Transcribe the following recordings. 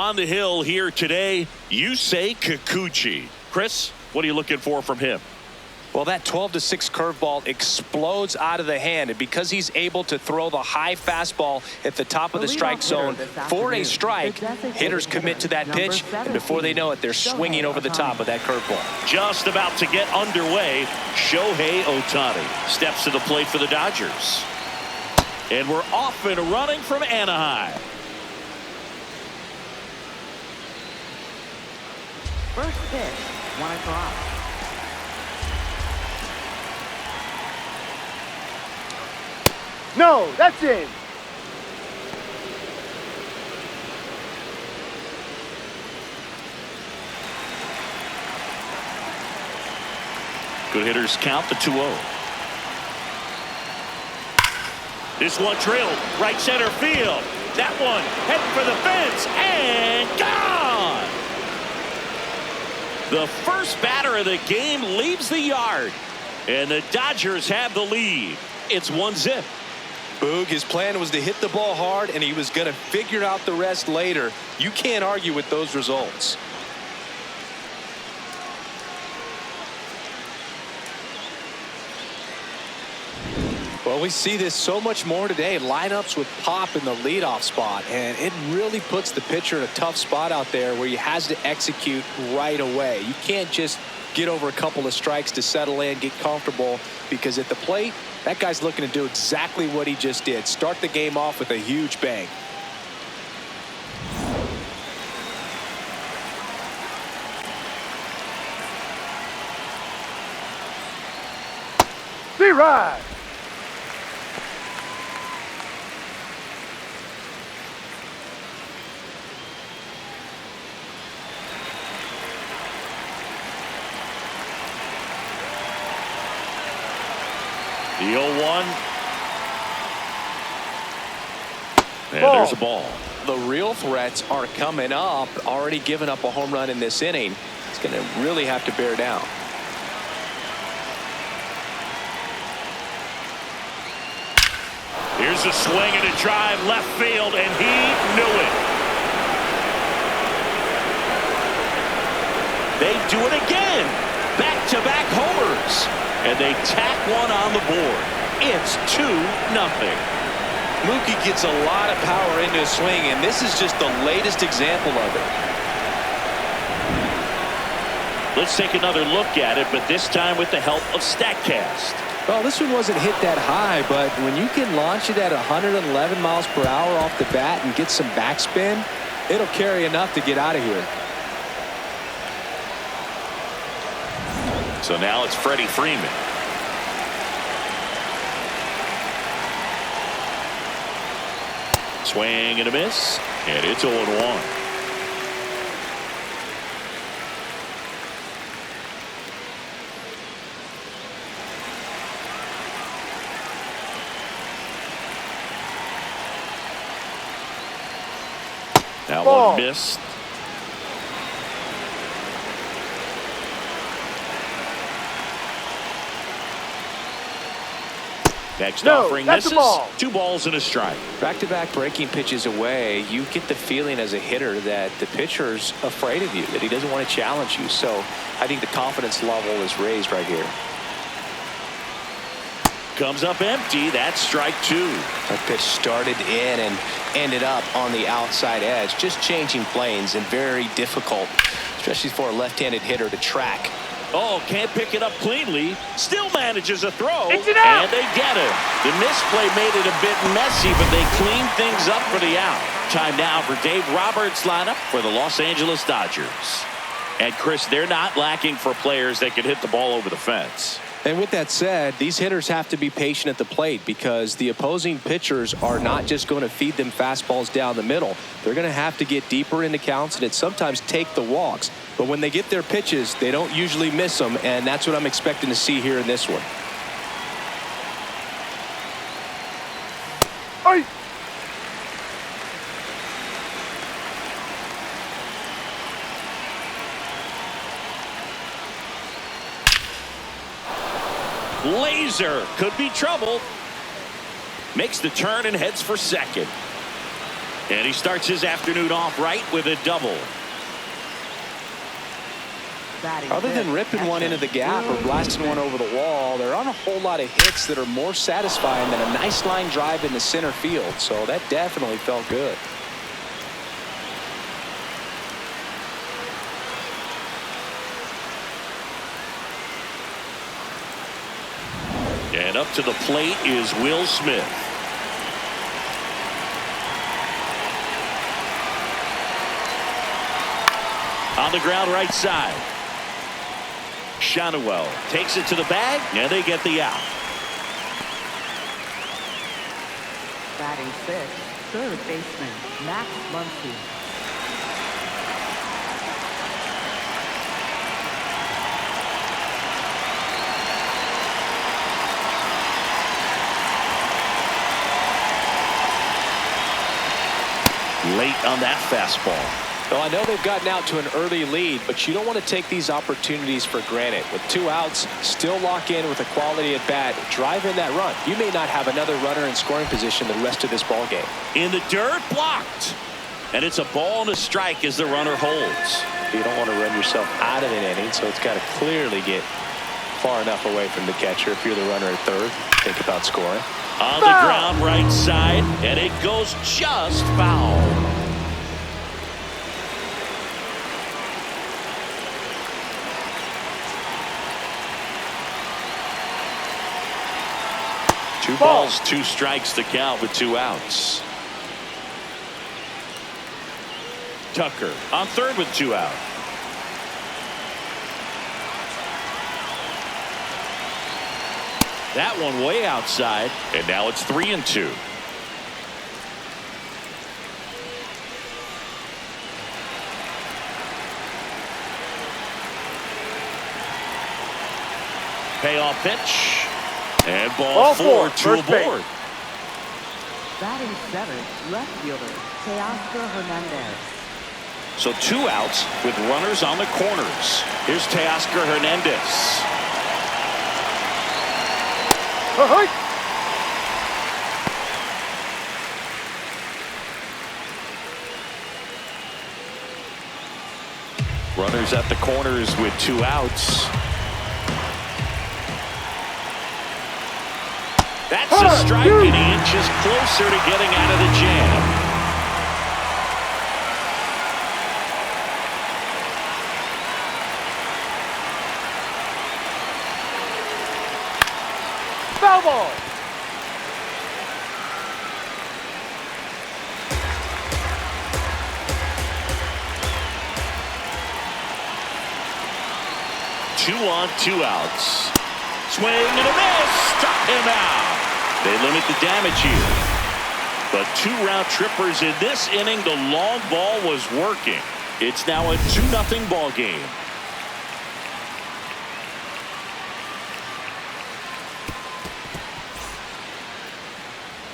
On the hill here today, Yusei Kikuchi. Chris, what are you looking for from him? Well, that 12-6 curveball explodes out of the hand, and because he's able to throw the high fastball at the top of the strike zone for a strike, hitters commit to that pitch, and before they know it, they're swinging over the top of that curveball. Just about to get underway, Shohei Ohtani steps to the plate for the Dodgers. And we're off and running from Anaheim. First pitch, 1 o'clock. No, that's in. Good hitters count the 2-0. This one drilled right center field. That one heading for the fence and gone. The first batter of the game leaves the yard, and the Dodgers have the lead. It's 1-0. Boog, his plan was to hit the ball hard, and he was going to figure out the rest later. You can't argue with those results. Well, we see this so much more today. Lineups with pop in the leadoff spot, and it really puts the pitcher in a tough spot out there where he has to execute right away. You can't just get over a couple of strikes to settle in, get comfortable, because at the plate, that guy's looking to do exactly what he just did. Start the game off with a huge bang. See right. The 0-1. And there's a ball. The real threats are coming up. Already given up a home run in this inning. It's going to really have to bear down. Here's a swing and a drive left field, and he knew it. They do it again. Back-to-back homers. And they tack one on the board. It's 2-0. Mookie gets a lot of power into his swing, and this is just the latest example of it. Let's take another look at it, but this time with the help of StatCast. Well, this one wasn't hit that high, but when you can launch it at 111 miles per hour off the bat and get some backspin, it'll carry enough to get out of here. So now it's Freddie Freeman. Swing and a miss, and it's 0-1. That one missed. Next offering misses. 2 balls and a strike. Back-to-back breaking pitches away, you get the feeling as a hitter that the pitcher's afraid of you, that he doesn't want to challenge you. So I think the confidence level is raised right here. Comes up empty. That's strike 2. That pitch started in and ended up on the outside edge. Just changing planes and very difficult, especially for a left-handed hitter to track. Oh, can't pick it up cleanly. Still manages a throw. It's an out. And they get it. The misplay made it a bit messy, but they cleaned things up for the out. Time now for Dave Roberts' lineup for the Los Angeles Dodgers. And Chris, they're not lacking for players that can hit the ball over the fence. And with that said, these hitters have to be patient at the plate because the opposing pitchers are not just going to feed them fastballs down the middle. They're going to have to get deeper into counts and sometimes take the walks. But when they get their pitches, they don't usually miss them, and that's what I'm expecting to see here in this one. Oi. Laser could be trouble. Makes the turn and heads for second. And he starts his afternoon off right with a double. Other than ripping one into the gap or blasting one over the wall, there aren't a whole lot of hits that are more satisfying than a nice line drive into center field. So that definitely felt good. And up to the plate is Will Smith. On the ground right side. Shonwell takes it to the bag, and they get the out. Batting fifth, third baseman, Max Muncy. Late on that fastball. Well, I know they've gotten out to an early lead, but you don't want to take these opportunities for granted. With 2 outs, still lock in with a quality at bat, drive in that run. You may not have another runner in scoring position the rest of this ball game. In the dirt, blocked. And it's a ball and a strike as the runner holds. You don't want to run yourself out of an inning, so it's got to clearly get far enough away from the catcher. If you're the runner at third, think about scoring. On the ground right side, and it goes just foul. Two balls, 2 strikes to count with 2 outs. Tucker on third with 2 out. That one way outside, and now it's 3-2. Payoff pitch. And ball 4 to a board. Batting seventh, left fielder, Teoscar Hernandez. So 2 outs with runners on the corners. Here's Teoscar Hernandez. Runners at the corners with 2 outs. That's a strike, and he inches closer to getting out of the jam. Foul ball. Two on, 2 outs. Swing and a miss. Struck him out. They limit the damage here. But 2 round trippers in this inning. The long ball was working. It's now a 2-0 ball game.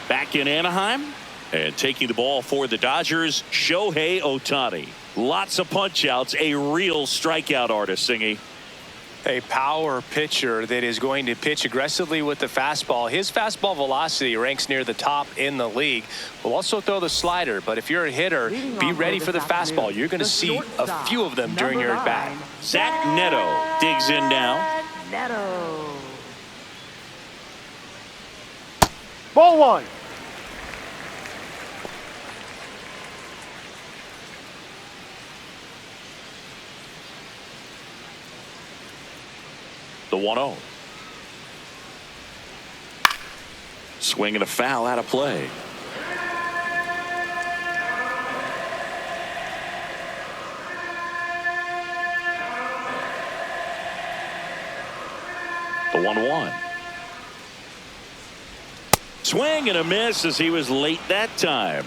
Back in Anaheim, and taking the ball for the Dodgers, Shohei Ohtani. Lots of punch outs, a real strikeout artist, Singy. A power pitcher that is going to pitch aggressively with the fastball. His fastball velocity ranks near the top in the league. Will also throw the slider, but if you're a hitter, be ready for the fastball. You're going to see a few of them during your at-bat. Zach Neto digs in now. Neto. Ball 1. The 1-0. Swing and a foul out of play. The 1-1. Swing and a miss as he was late that time.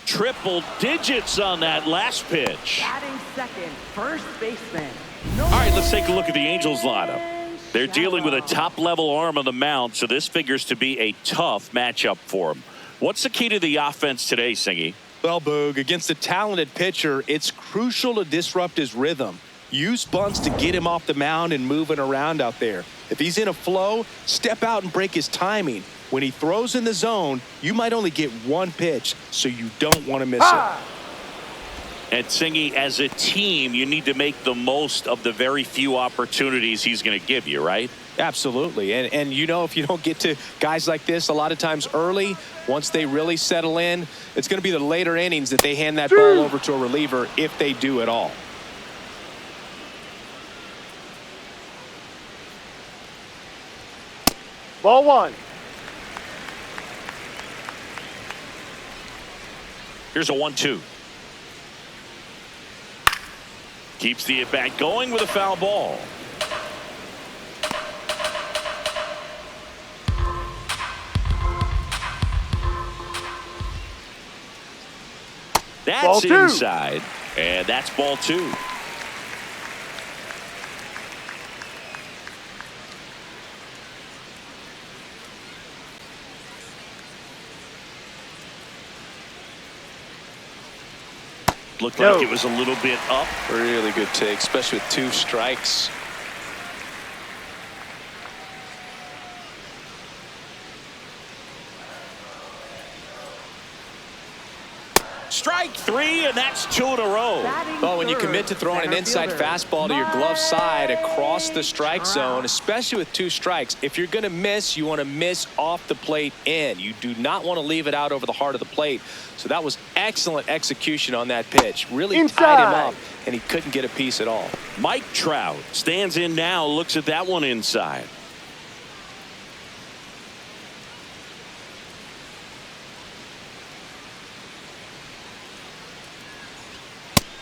Triple digits on that last pitch. Batting second, first baseman. All right, let's take a look at the Angels lineup. They're dealing with a top-level arm on the mound, so this figures to be a tough matchup for them. What's the key to the offense today, Singy? Well, Boog, against a talented pitcher, it's crucial to disrupt his rhythm. use bunts to get him off the mound and moving around out there. If he's in a flow, step out and break his timing. When he throws in the zone, you might only get one pitch, so you don't want to miss it. And Singy, as a team, you need to make the most of the very few opportunities he's going to give you, right? Absolutely. And you know, if you don't get to guys like this a lot of times early, once they really settle in, it's going to be the later innings that they hand that ball over to a reliever, if they do at all. Ball one. Here's a 1-2. Keeps the at-bat going with a foul ball. That's ball two. Inside, and that's ball two. Looked like it was a little bit up. Really good take, especially with 2 strikes. Strike 3, and that's 2 in a row. Well, when you commit to throwing an inside fastball to your glove side across the strike zone, especially with 2 strikes, if you're going to miss, you want to miss off the plate in. You do not want to leave it out over the heart of the plate. So that was excellent execution on that pitch. Really tied him up, and he couldn't get a piece at all. Mike Trout stands in now, looks at that one inside.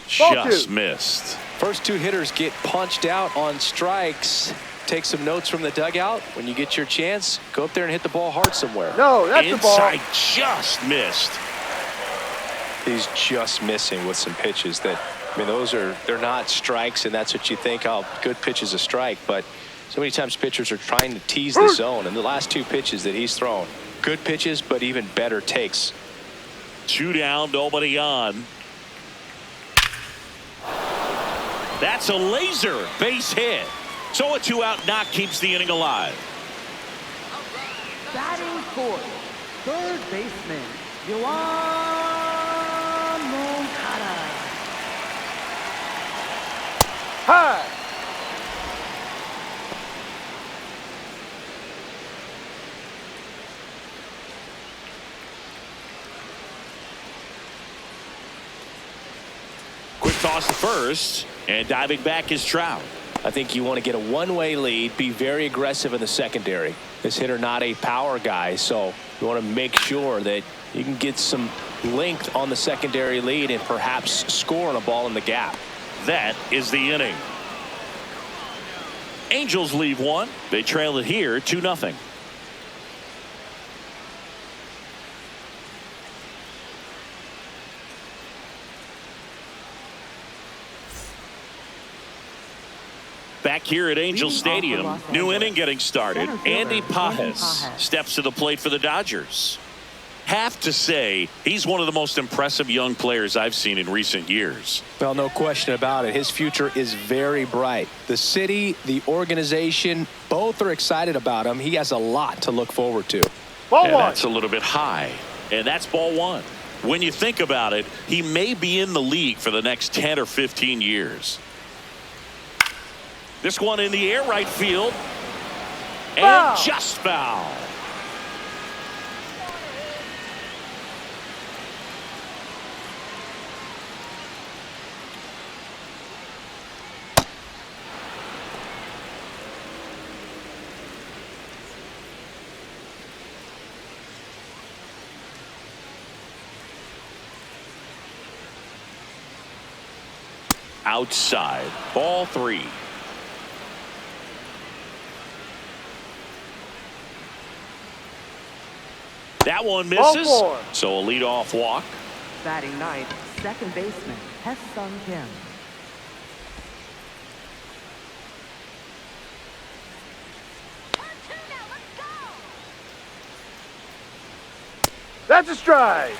Just missed. First 2 hitters get punched out on strikes. Take some notes from the dugout. When you get your chance, go up there and hit the ball hard somewhere. No, that's the ball. Inside, just missed. He's just missing with some pitches that, I mean, they're not strikes, and that's what you think, oh, good pitch is a strike. But so many times pitchers are trying to tease the zone, and the last 2 pitches that he's thrown, good pitches, but even better takes. 2 down, nobody on. That's a laser base hit. So a 2-out knock keeps the inning alive. Batting fourth, third baseman, Yoan Moncada. High. Quick toss to first, and diving back is Trout. I think you want to get a one-way lead, be very aggressive in the secondary. This hitter not a power guy, so you want to make sure that you can get some length on the secondary lead and perhaps score on a ball in the gap. That is the inning. Angels leave 1. They trail it here 2-0. Back here at Angel Stadium, new inning getting started. Andy Pages steps to the plate for the Dodgers. Have to say, he's one of the most impressive young players I've seen in recent years. Well, no question about it. His future is very bright. The city, the organization, both are excited about him. He has a lot to look forward to. Ball And one. that's a little bit high. And that's ball 1. When you think about it, he may be in the league for the next 10 or 15 years. This one in the air, right field. And Foul. just foul. Outside, ball 3. That one misses. Ball 4. So a leadoff walk. Batting ninth, second baseman, Hesung Kim. That's a strike.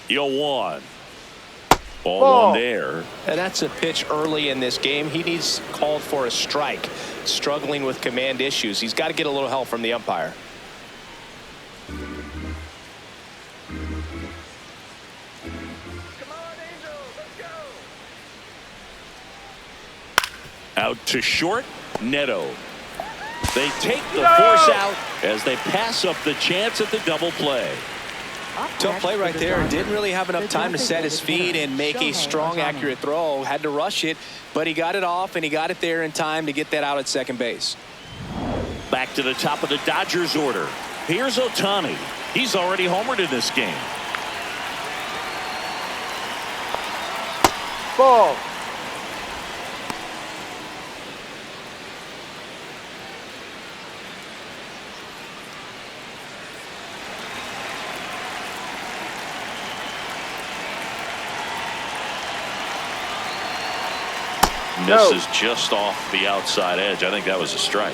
0-1. Ball Ball. one there. And that's a pitch early in this game. He needs called for a strike. Struggling with command issues. He's got to get a little help from the umpire. Out to short, Neto. They take the force out as they pass up the chance at the double play. Tough play right there. Didn't really have enough time to set his feet and make a strong, accurate throw. Had to rush it, but he got it off, and he got it there in time to get that out at second base. Back to the top of the Dodgers order. Here's Ohtani. He's already homered in this game. Ball. Misses just off the outside edge. I think that was a strike.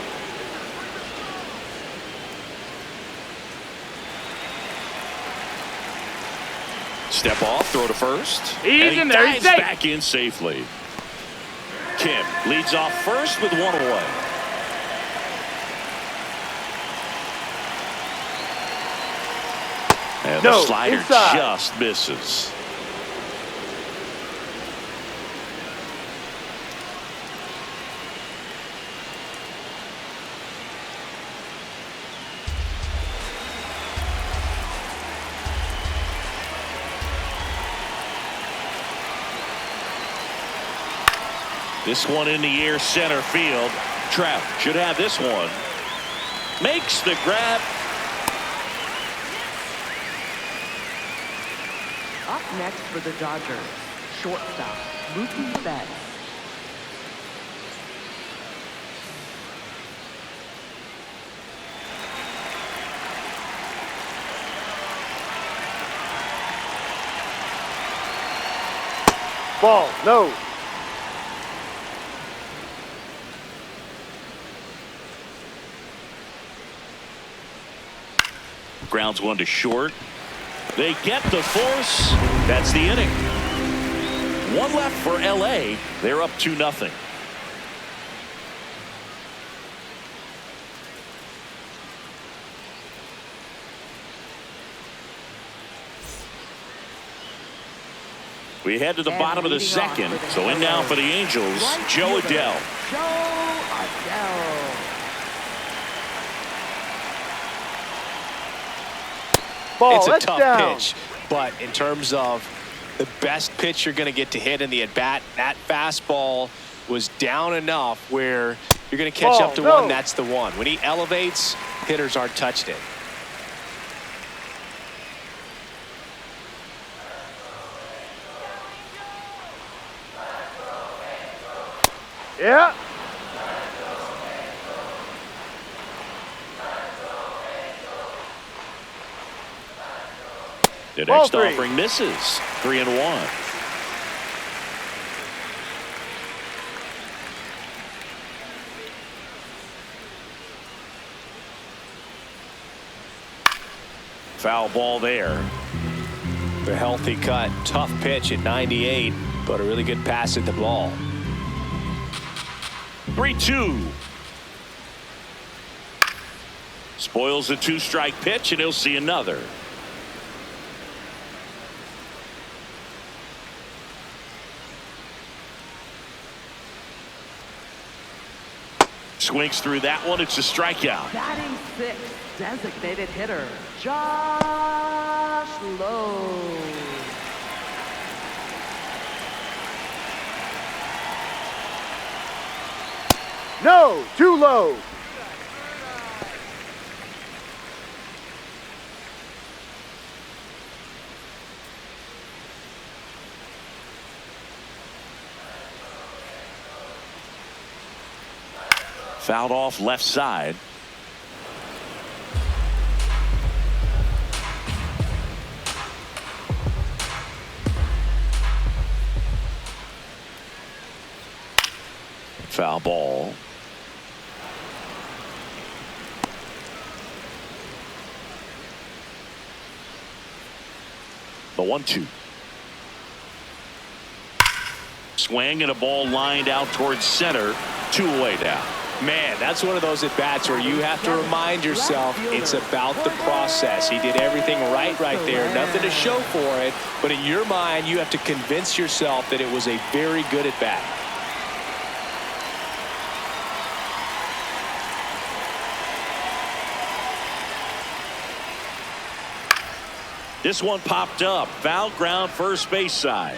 Step off, throw to first. He's in there. He's Dives safe. back in safely. Kim leads off first with one away. And the slider inside. just misses. This one in the air, center field. Trout should have this one. Makes the grab. Up next for the Dodgers, shortstop, Mookie Betts. Ball. No. Grounds one to short. They get the force. That's the inning. One left for LA. They're up 2-0. We head to the bottom of the second. So in now for the Angels, Joe Adele. Joe Adele. Ball. It's a That's tough down. pitch, but in terms of the best pitch you're going to get to hit in the at-bat, that fastball was down enough where you're going to catch up to one. That's the one. When he elevates, hitters aren't touched it. Yeah. The Ball next three. offering misses. 3-1. Foul ball there. A healthy cut. Tough pitch at 98, but a really good pass at the ball. 3-2. Spoils the two-strike pitch, and he'll see another. Swings through that one. It's a strikeout. Batting sixth, designated hitter, Josh Lowe. No. Too low. Fouled off left side. Foul ball. The 1-2. Swing and a ball lined out towards center. 2 away now. Man, that's one of those at-bats where you have to remind yourself it's about the process. He did everything right there. Nothing to show for it. But in your mind, you have to convince yourself that it was a very good at-bat. This one popped up. Foul ground, first base side.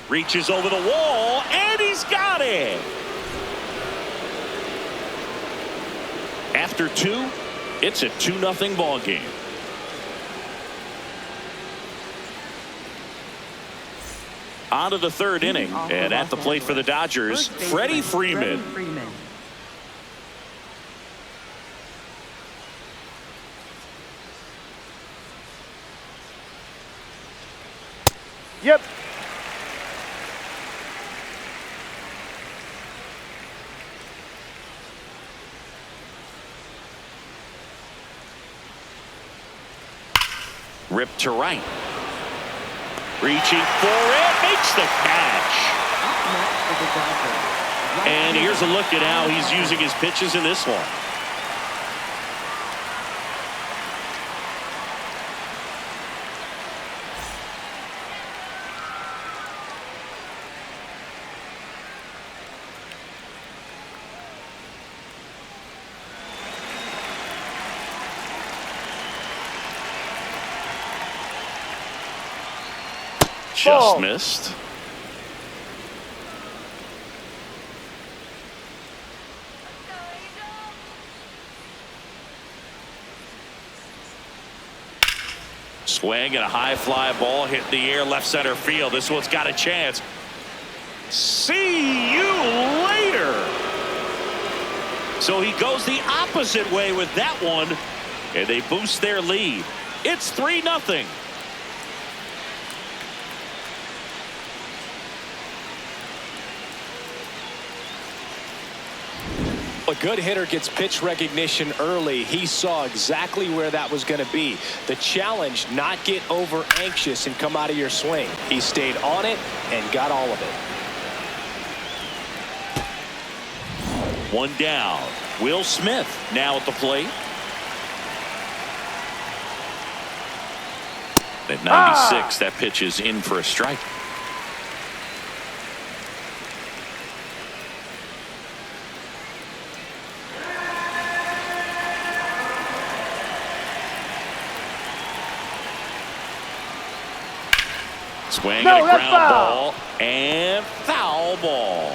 Reaches over the wall, and he's got it. After 2, it's a 2-0 ball game. On to the 3rd inning, and at the plate for the Dodgers, Freddie Freeman. Yep. Ripped to right. Reaching for it. Makes the catch. And here's a look at how he's using his pitches in this one. Just missed. Swing and a high fly ball hit the air left center field. This one's got a chance. See you later. So he goes the opposite way with that one, and they boost their lead. It's 3-0. A good hitter gets pitch recognition early. He saw exactly where that was going to be. The challenge, not get over anxious and come out of your swing. He stayed on it and got all of it. 1 down. Will Smith now at the plate. At 96, that pitch is in for a strike. Swing and a ground ball and foul ball.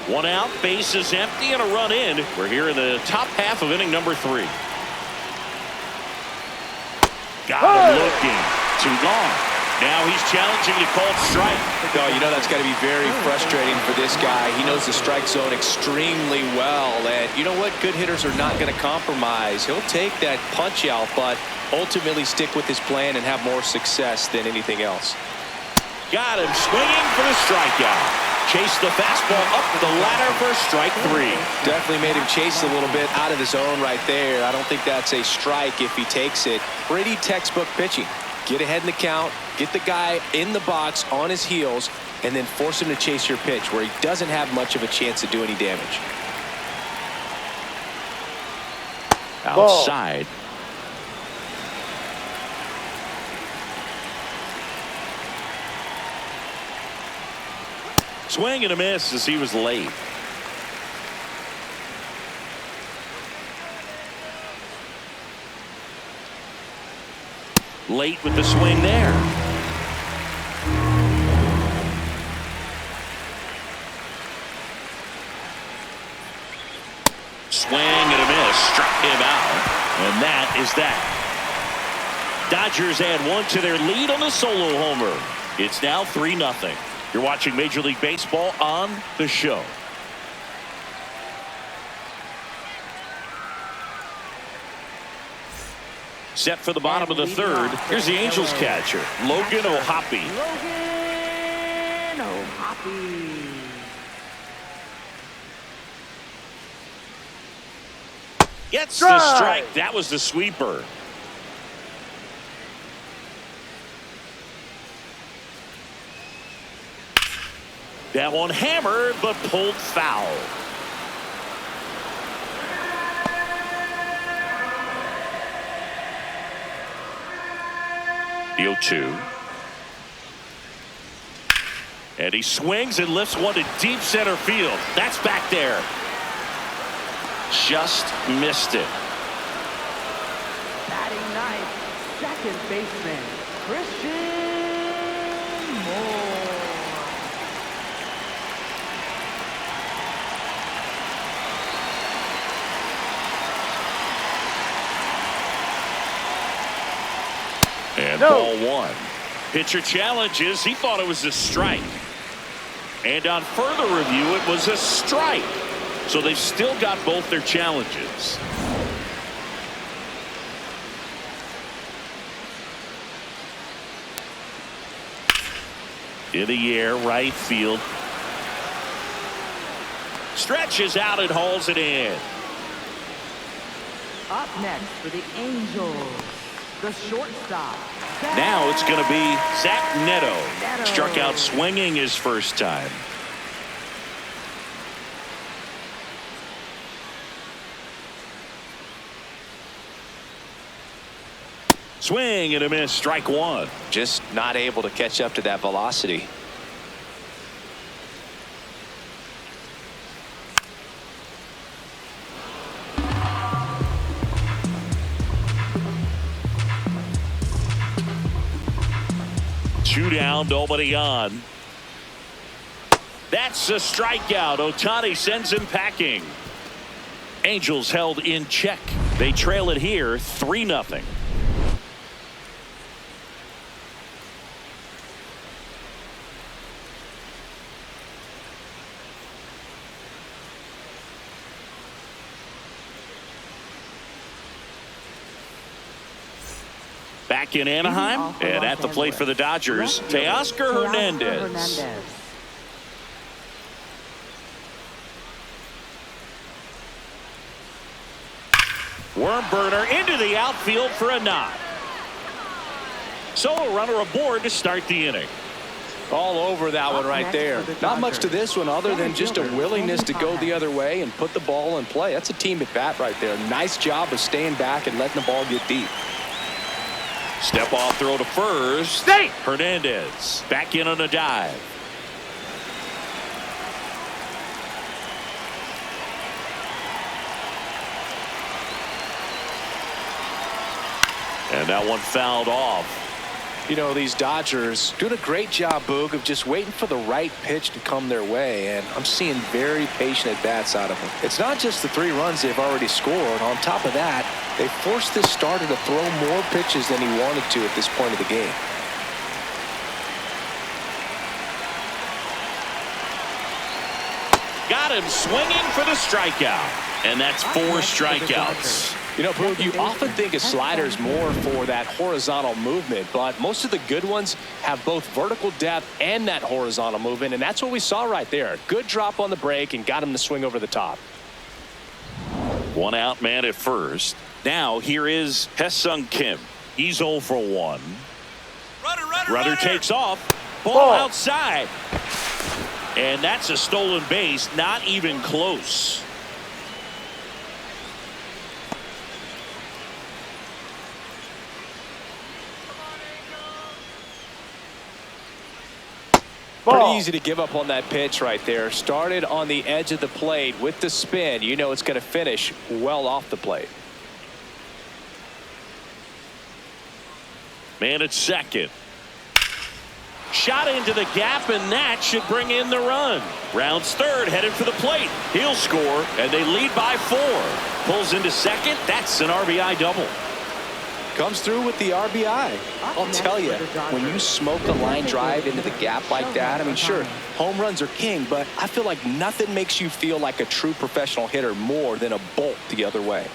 1 out, bases empty, and a run in. We're here in the top half of inning number 3. Got him looking. 2 gone. Now he's challenging to call strike. No, you know that's got to be very frustrating for this guy. He knows the strike zone extremely well. And you know what? Good hitters are not going to compromise. He'll take that punch out, but ultimately stick with his plan and have more success than anything else. Got him swinging for the strikeout. Chased the fastball up the ladder for strike 3. Definitely made him chase a little bit out of the zone right there. I don't think that's a strike if he takes it. Pretty textbook pitching. Get ahead in the count, get the guy in the box on his heels, and then force him to chase your pitch where he doesn't have much of a chance to do any damage. Outside. Swing and a miss as he was late. Late with the swing there. Swing and a miss. Struck him out. And that is that. Dodgers add 1 to their lead on a solo homer. It's now 3-0. You're watching Major League Baseball on The Show. Set for the bottom of the 3rd. Here's the Angels catcher, Logan O'Hoppe. Logan O'Hoppe. Gets the strike. That was the sweeper. That one hammered, but pulled foul. The 0-2. And he swings and lifts one to deep center field. That's back there. Just missed it. Batting ninth, second baseman, Christian Moore. And No. ball one. Pitcher challenges. He thought it was a strike. And on further review, it was a strike. So they've still got both their challenges. In the air, right field. Stretches out and hauls it in. Up next for the Angels, the shortstop. Now it's going to be Zach Neto. Neto. Struck out swinging his first time. Swing and a miss, strike one. Just not able to catch up to that velocity. Two down, nobody on. That's a strikeout. Ohtani sends him packing. Angels held in check. They trail it here 3-0. Back in Anaheim and at the plate for the Dodgers, Teoscar Hernandez. Worm burner into the outfield for a knock. So a runner aboard to start the inning. All over that one right there. Not much to this one other than just a willingness to go the other way and put the ball in play. That's a team at bat right there. Nice job of staying back and letting the ball get deep. Step off throw to first. Stay. Hernandez back in on a dive. And that one fouled off. You know, these Dodgers doing a great job, Boog, of just waiting for the right pitch to come their way, and I'm seeing very patient at-bats out of them. It's not just the 3 runs they've already scored. On top of that, they forced this starter to throw more pitches than he wanted to at this point of the game. Got him swinging for the strikeout. And that's 4 strikeouts. You know, Boog, you often think a slider's more for that horizontal movement, but most of the good ones have both vertical depth and that horizontal movement, and that's what we saw right there. Good drop on the break and got him to swing over the top. 1 out man at first. Now here is Hesung Kim. He's 0 for 1. Runner takes off. Ball outside. And that's a stolen base. Not even close. Pretty easy to give up on that pitch right there. Started on the edge of the plate with the spin. You know it's going to finish well off the plate. Man at second. Shot into the gap, and that should bring in the run. Rounds third, headed for the plate. He'll score, and they lead by 4. Pulls into second. That's an RBI double. Comes through with the RBI. I'll tell you, when you smoke a line drive into the gap like that, I mean, sure, home runs are king, but I feel like nothing makes you feel like a true professional hitter more than a bolt the other way.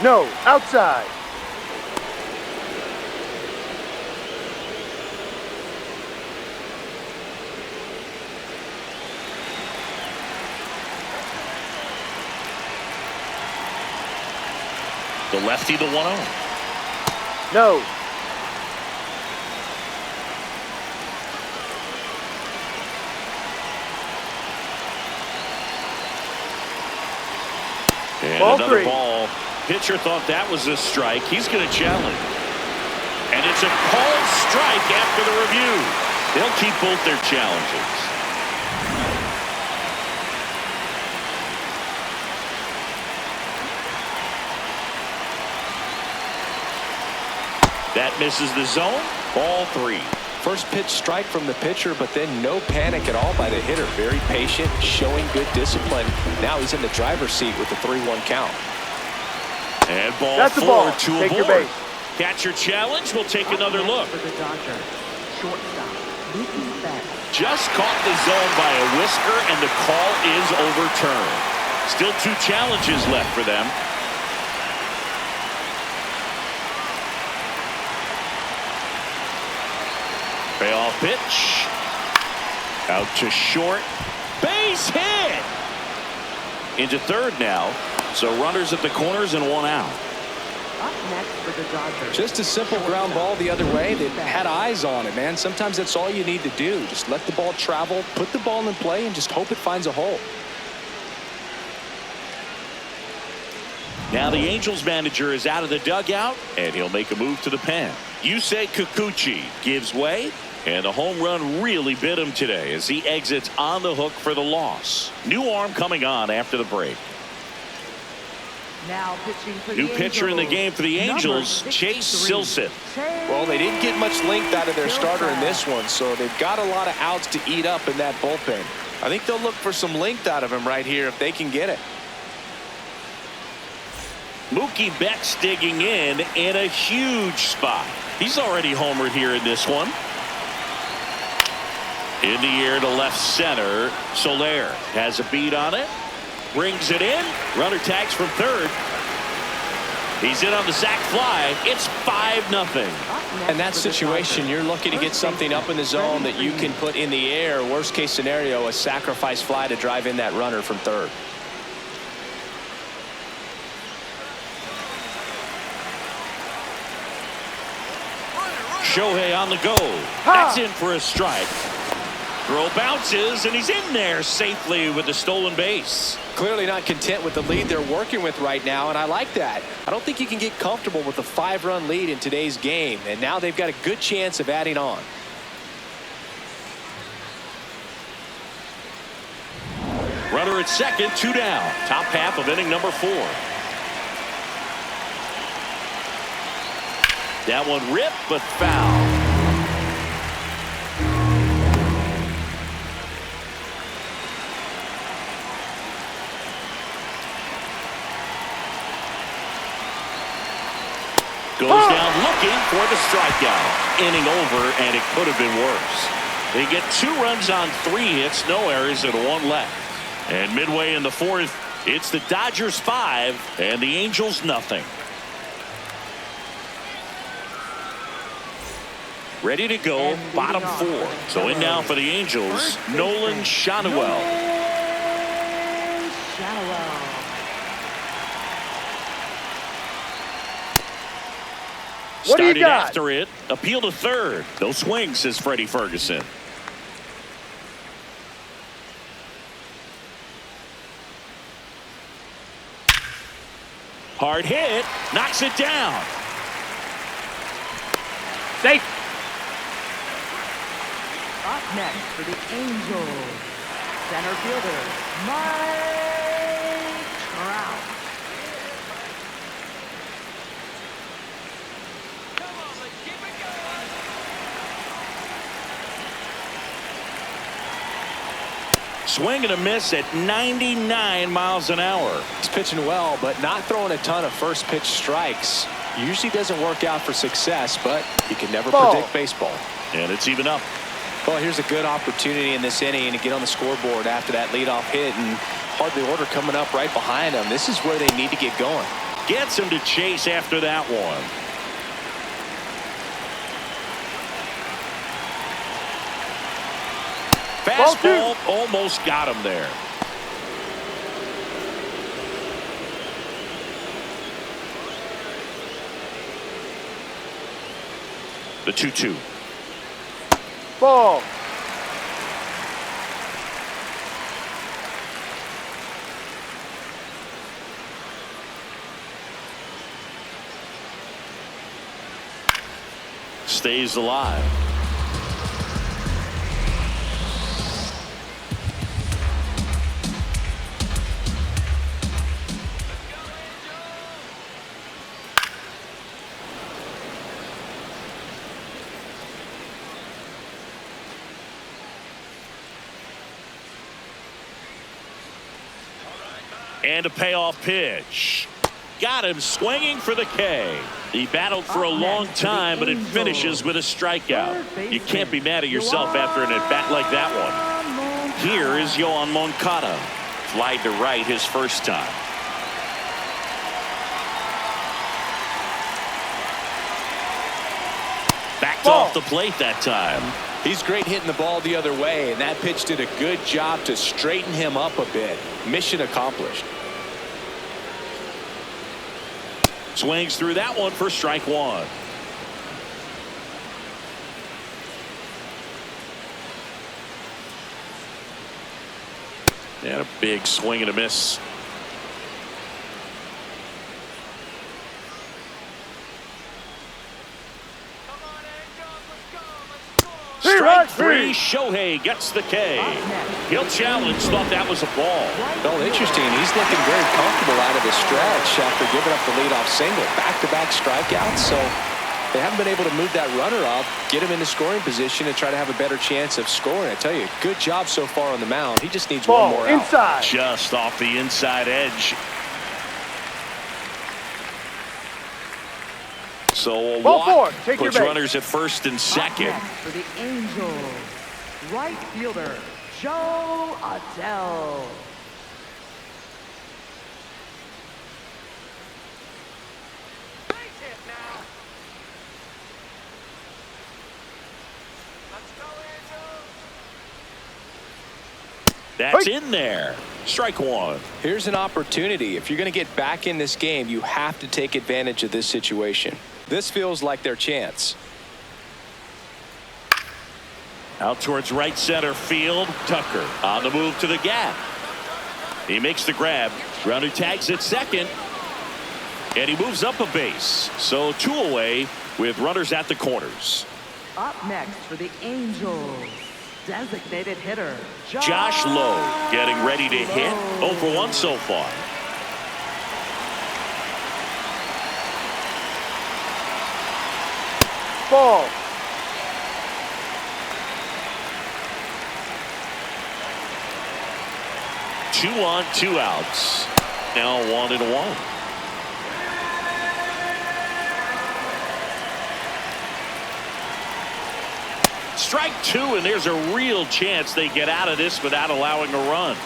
No, outside. The lefty, the 1-0. No. And Ball another 3. ball. Pitcher thought that was a strike. He's going to challenge. And it's a called strike after the review. They'll keep both their challenges. That misses the zone. Ball 3. First pitch strike from the pitcher, but then no panic at all by the hitter. Very patient, showing good discipline. Now he's in the driver's seat with the 3-1 count. And ball That's the 4 ball. to Take a your board. base. Catcher challenge. We'll take another look. For the Dodgers, shortstop, Mookie Betts. Just caught the zone by a whisker, and the call is overturned. Still 2 challenges left for them. Payoff pitch. Out to short. Base hit. Into third now. So runners at the corners and 1 out. Up next for the Dodgers. Just a simple ground ball the other way. They had eyes on it, man. Sometimes that's all you need to do. Just let the ball travel, put the ball in play, and just hope it finds a hole. Now the Angels manager is out of the dugout, and he'll make a move to the pen. Yusei Kikuchi gives way, and the home run really bit him today as he exits on the hook for the loss. New arm coming on after the break. Now pitching for the New pitcher in the game for the Angels, Chase Silseth. Well, they didn't get much length out of their starter in this one, so they've got a lot of outs to eat up in that bullpen. I think they'll look for some length out of him right here if they can get it. Mookie Betts digging in a huge spot. He's already homered here in this one. In the air to left center. Soler has a beat on it. Brings it in. Runner tags from third. He's in on the sac fly. It's 5-0. In that situation, you're looking to get something up in the zone that you can put in the air. Worst case scenario, a sacrifice fly to drive in that runner from third. Shohei on the go. That's in for a strike. Throw bounces, and he's in there safely with the stolen base. Clearly not content with the lead they're working with right now, and I like that. I don't think you can get comfortable with a 5-run lead in today's game, and now they've got a good chance of adding on. Runner at second, 2 down. Top half of inning number 4. That one ripped, but foul. Goes down looking for the strikeout. Inning over, and it could have been worse. They get 2 runs on 3 hits, no errors, and 1 left. And midway in the 4th, it's the Dodgers 5 and the Angels nothing. Ready to go, bottom 4. So in now for the Angels, Nolan Shadowell. What do you Started got? after it. Appeal to third. No swing, says Freddie Ferguson. Hard hit. Knocks it down. Safe. Up next for the Angels, center fielder, Mike Trout. Swing and a miss at 99 miles an hour. He's pitching well, but not throwing a ton of first pitch strikes. Usually doesn't work out for success, but you can never predict baseball. And it's even up. Well, here's a good opportunity in this inning to get on the scoreboard after that leadoff hit, and hardly order coming up right behind them. This is where they need to get going. Gets him to chase after that one. Fastball almost got him there. The 2-2. Ball. Stays alive. And a payoff pitch. Got him swinging for the K. He battled for a long time, but it finishes with a strikeout. You can't be mad at yourself after an at-bat like that one. Here is Yoan Moncada. Flied to right his first time. Backed off the plate that time. He's great hitting the ball the other way, and that pitch did a good job to straighten him up a bit. Mission accomplished. Swings through that one for strike one. And a big swing and a miss. Strike three. Shohei gets the K. He'll challenge. Thought that was a ball. Well, interesting. He's looking very comfortable out of the stretch after giving up the leadoff single. Back-to-back strikeouts. So they haven't been able to move that runner up, get him into scoring position, and try to have a better chance of scoring. I tell you, good job so far on the mound. He just needs one more out. Inside. Just off the inside edge. So a walk puts runners at first and second. Up next for the Angels, right fielder Joe Adell. That's in there. Strike one. Here's an opportunity. If you're going to get back in this game, you have to take advantage of this situation. This feels like their chance. Out towards right center field. Tucker on the move to the gap. He makes the grab. Runner tags at second. And he moves up a base. So two away with runners at the corners. Up next for the Angels, designated hitter Josh Lowe getting ready to hit. 0 for 1 so far. Ball. Two on, 2 outs. Now 1-1. Strike two, and there's a real chance they get out of this without allowing a run.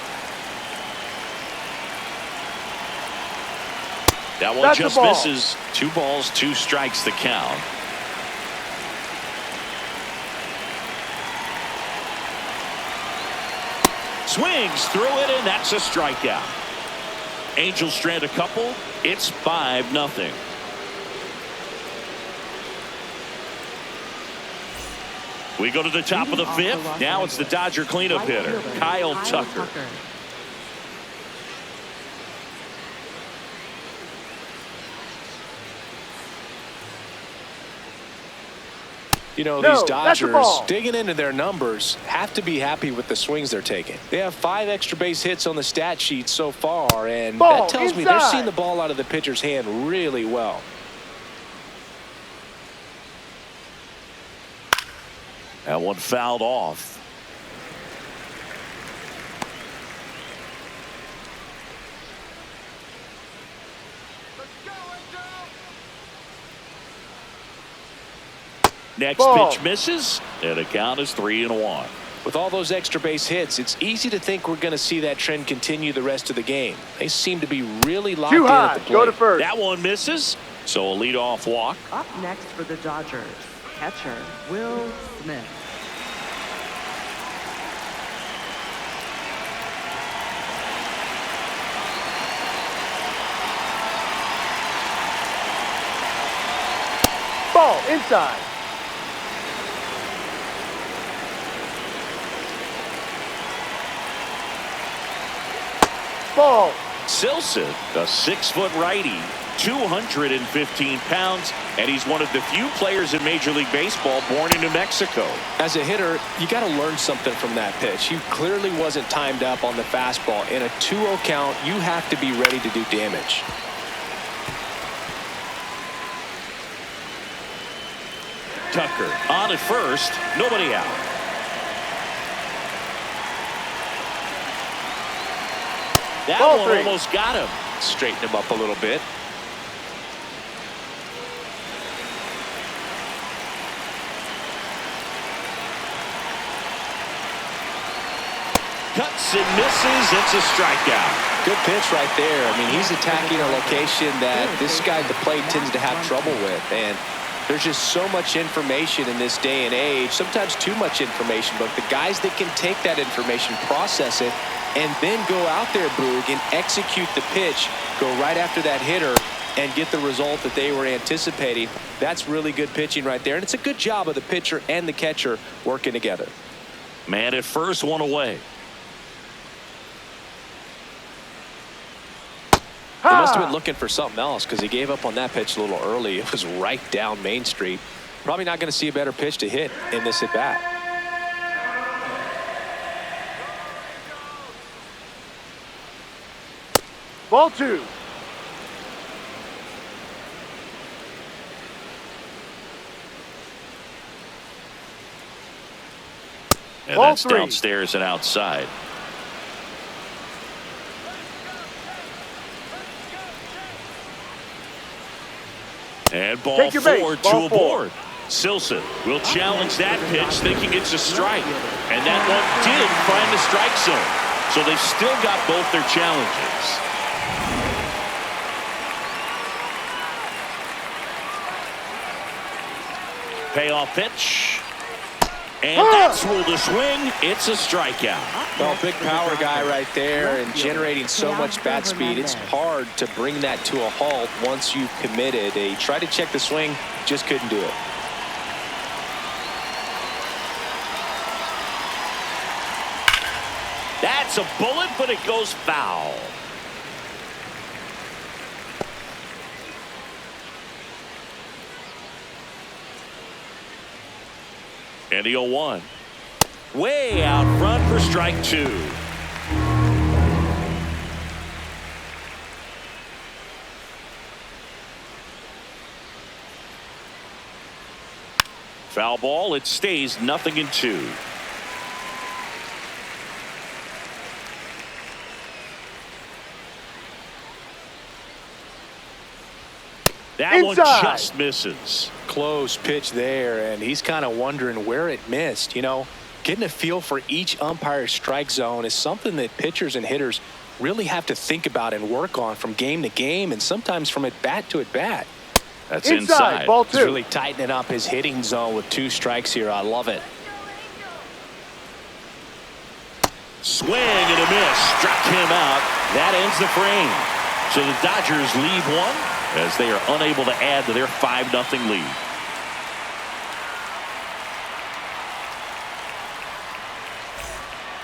That one just misses. 2 balls, 2 strikes the count. Swings through it, and that's a strikeout. Angels strand a couple. It's 5-0. We go to the top of the 5th. Now it's the Dodger cleanup hitter, Kyle Tucker. You know, these Dodgers, digging into their numbers, have to be happy with the swings they're taking. They have 5 extra base hits on the stat sheet so far, and that tells me they're seeing the ball out of the pitcher's hand really well. That one fouled off. Next pitch misses, and the count is 3-1. With all those extra base hits, it's easy to think we're going to see that trend continue the rest of the game. They seem to be really locked in at the plate. Go to first. That one misses, so a leadoff walk. Up next for the Dodgers, catcher Will Smith. Ball inside. Ball. Silson, a 6-foot righty, 215 pounds, and he's one of the few players in Major League Baseball born in New Mexico. As a hitter, you got to learn something from that pitch. He clearly wasn't timed up on the fastball. In a 2-0 count, you have to be ready to do damage. Tucker on at first, nobody out. That Ball one 3. almost got him. Straighten him up a little bit. Cuts and misses. It's a strikeout. Good pitch right there. I mean, he's attacking a location that this guy at the plate tends to have trouble with. And there's just so much information in this day and age, sometimes too much information, but the guys that can take that information, process it, and then go out there, Boog, and execute the pitch, go right after that hitter, and get the result that they were anticipating. That's really good pitching right there. And it's a good job of the pitcher and the catcher working together. Man at first, one away. He must have been looking for something else because he gave up on that pitch a little early. It was right down Main Street. Probably not going to see a better pitch to hit in this at bat. Ball 2. And Ball that's 3. downstairs and outside. And ball Take your base. 4, Ball 2 4. aboard. Silson will challenge that pitch, thinking it's a strike. And that one did find the strike zone. So they've still got both their challenges. Payoff pitch. And that's ruled a swing. It's a strikeout. Well, big power guy right there and generating so much bat speed. It's hard to bring that to a halt once you've committed. He tried to check the swing, just couldn't do it. That's a bullet, but it goes foul. And the 0-1. Way out front for strike 2. Foul ball. It stays 0-2. That Inside. one just misses. Close pitch there, and he's kind of wondering where it missed. You know, getting a feel for each umpire's strike zone is something that pitchers and hitters really have to think about and work on from game to game and sometimes from at bat to at bat. That's inside. Ball He's 2. really tightening up his hitting zone with 2 strikes here. I love it. Swing and a miss. Struck him out. That ends the frame. So the Dodgers leave one as they are unable to add to their 5-0 lead.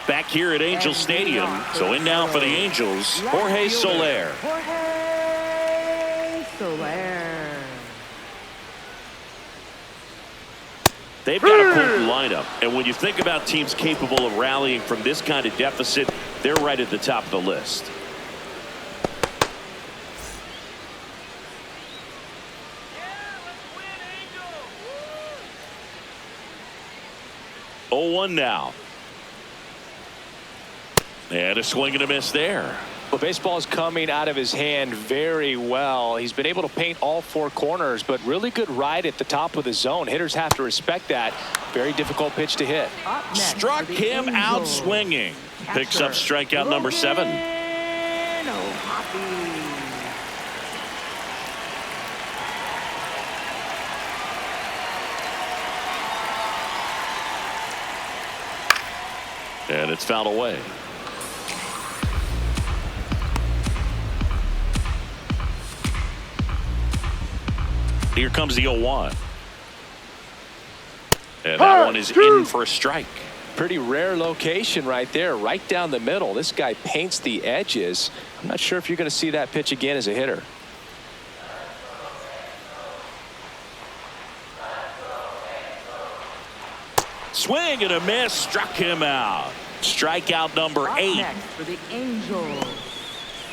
Back here at Angel Stadium. So in now for the Angels, Jorge Soler. Jorge Soler. They've got a potent lineup, and when you think about teams capable of rallying from this kind of deficit, they're right at the top of the list. Oh, 1 now. And a swing and a miss there. Well, baseball is coming out of his hand very well. He's been able to paint all 4 corners, but really good ride at the top of the zone. Hitters have to respect that. Very difficult pitch to hit. Up next Struck for the him out Angels. swinging. Picks up Catcher, strikeout number 7. Logan O'Hoppe. And it's fouled away. Here comes the 0-1. And that one is in for a strike. Pretty rare location right there, right down the middle. This guy paints the edges. I'm not sure if you're going to see that pitch again as a hitter. Swing and a miss, struck him out. Strikeout number 8. Next for the Angels.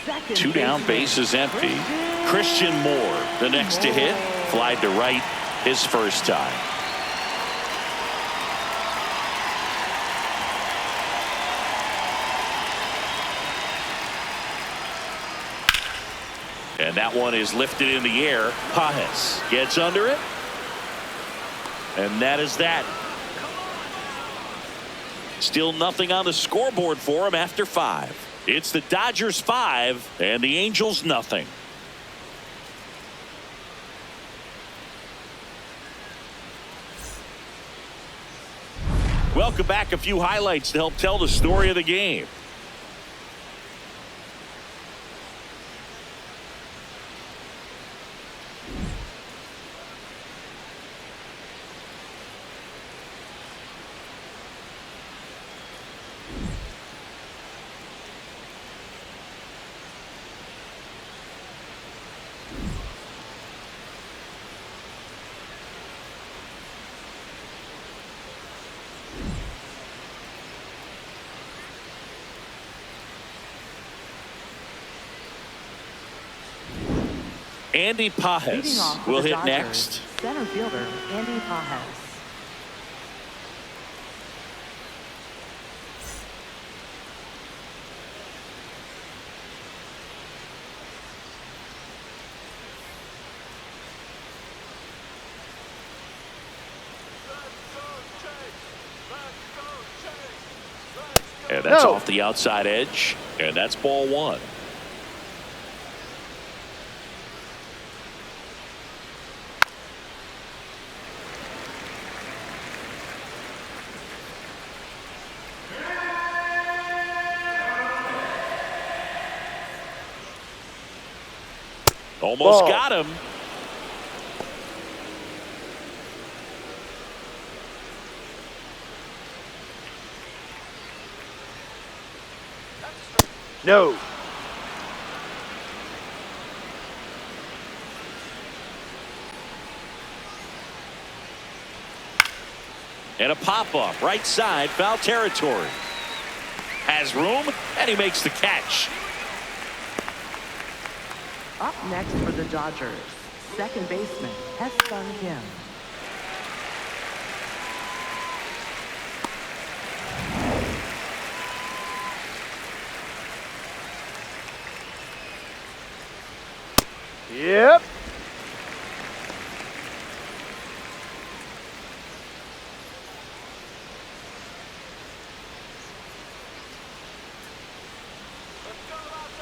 Second 2 down, bases empty. Christian Moore, the next to hit, flied to right his first time. And that one is lifted in the air. Pajes gets under it. And that is that. Still nothing on the scoreboard for him after 5. It's the Dodgers 5 and the Angels nothing. Welcome back. A few highlights to help tell the story of the game. Andy Pajes will hit next. Center fielder Andy Pajes. And that's off the outside edge, and that's ball 1. Almost got him. No. And a pop-up right side, foul territory. Has room, and he makes the catch. Up next for the Dodgers, second baseman Heston Kim. Yep.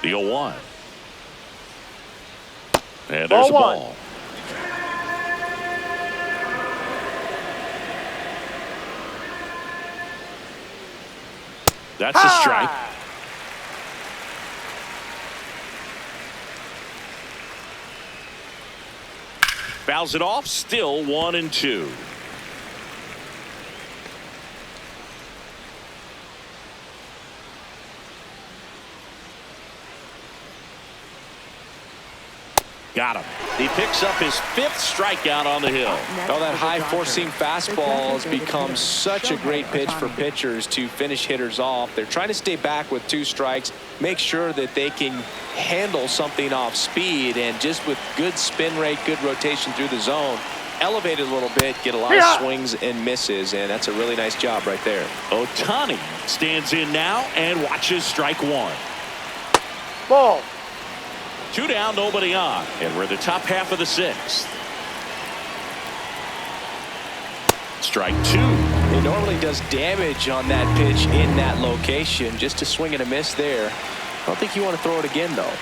The 0-1. And there's a ball. That's a strike. Fouls it off, still 1-2. Got him. He picks up his 5th strikeout on the hill. Oh, that high four-seam fastball has become such a great pitch for pitchers to finish hitters off. They're trying to stay back with 2 strikes, make sure that they can handle something off speed, and just with good spin rate, good rotation through the zone, elevate it a little bit, get a lot of swings and misses, and that's a really nice job right there. Ohtani stands in now and watches strike 1. Ball. 2 down, nobody on, and we're in the top half of the 6th. Strike 2. It normally does damage on that pitch in that location. Just a swing and a miss there. I don't think you want to throw it again, though.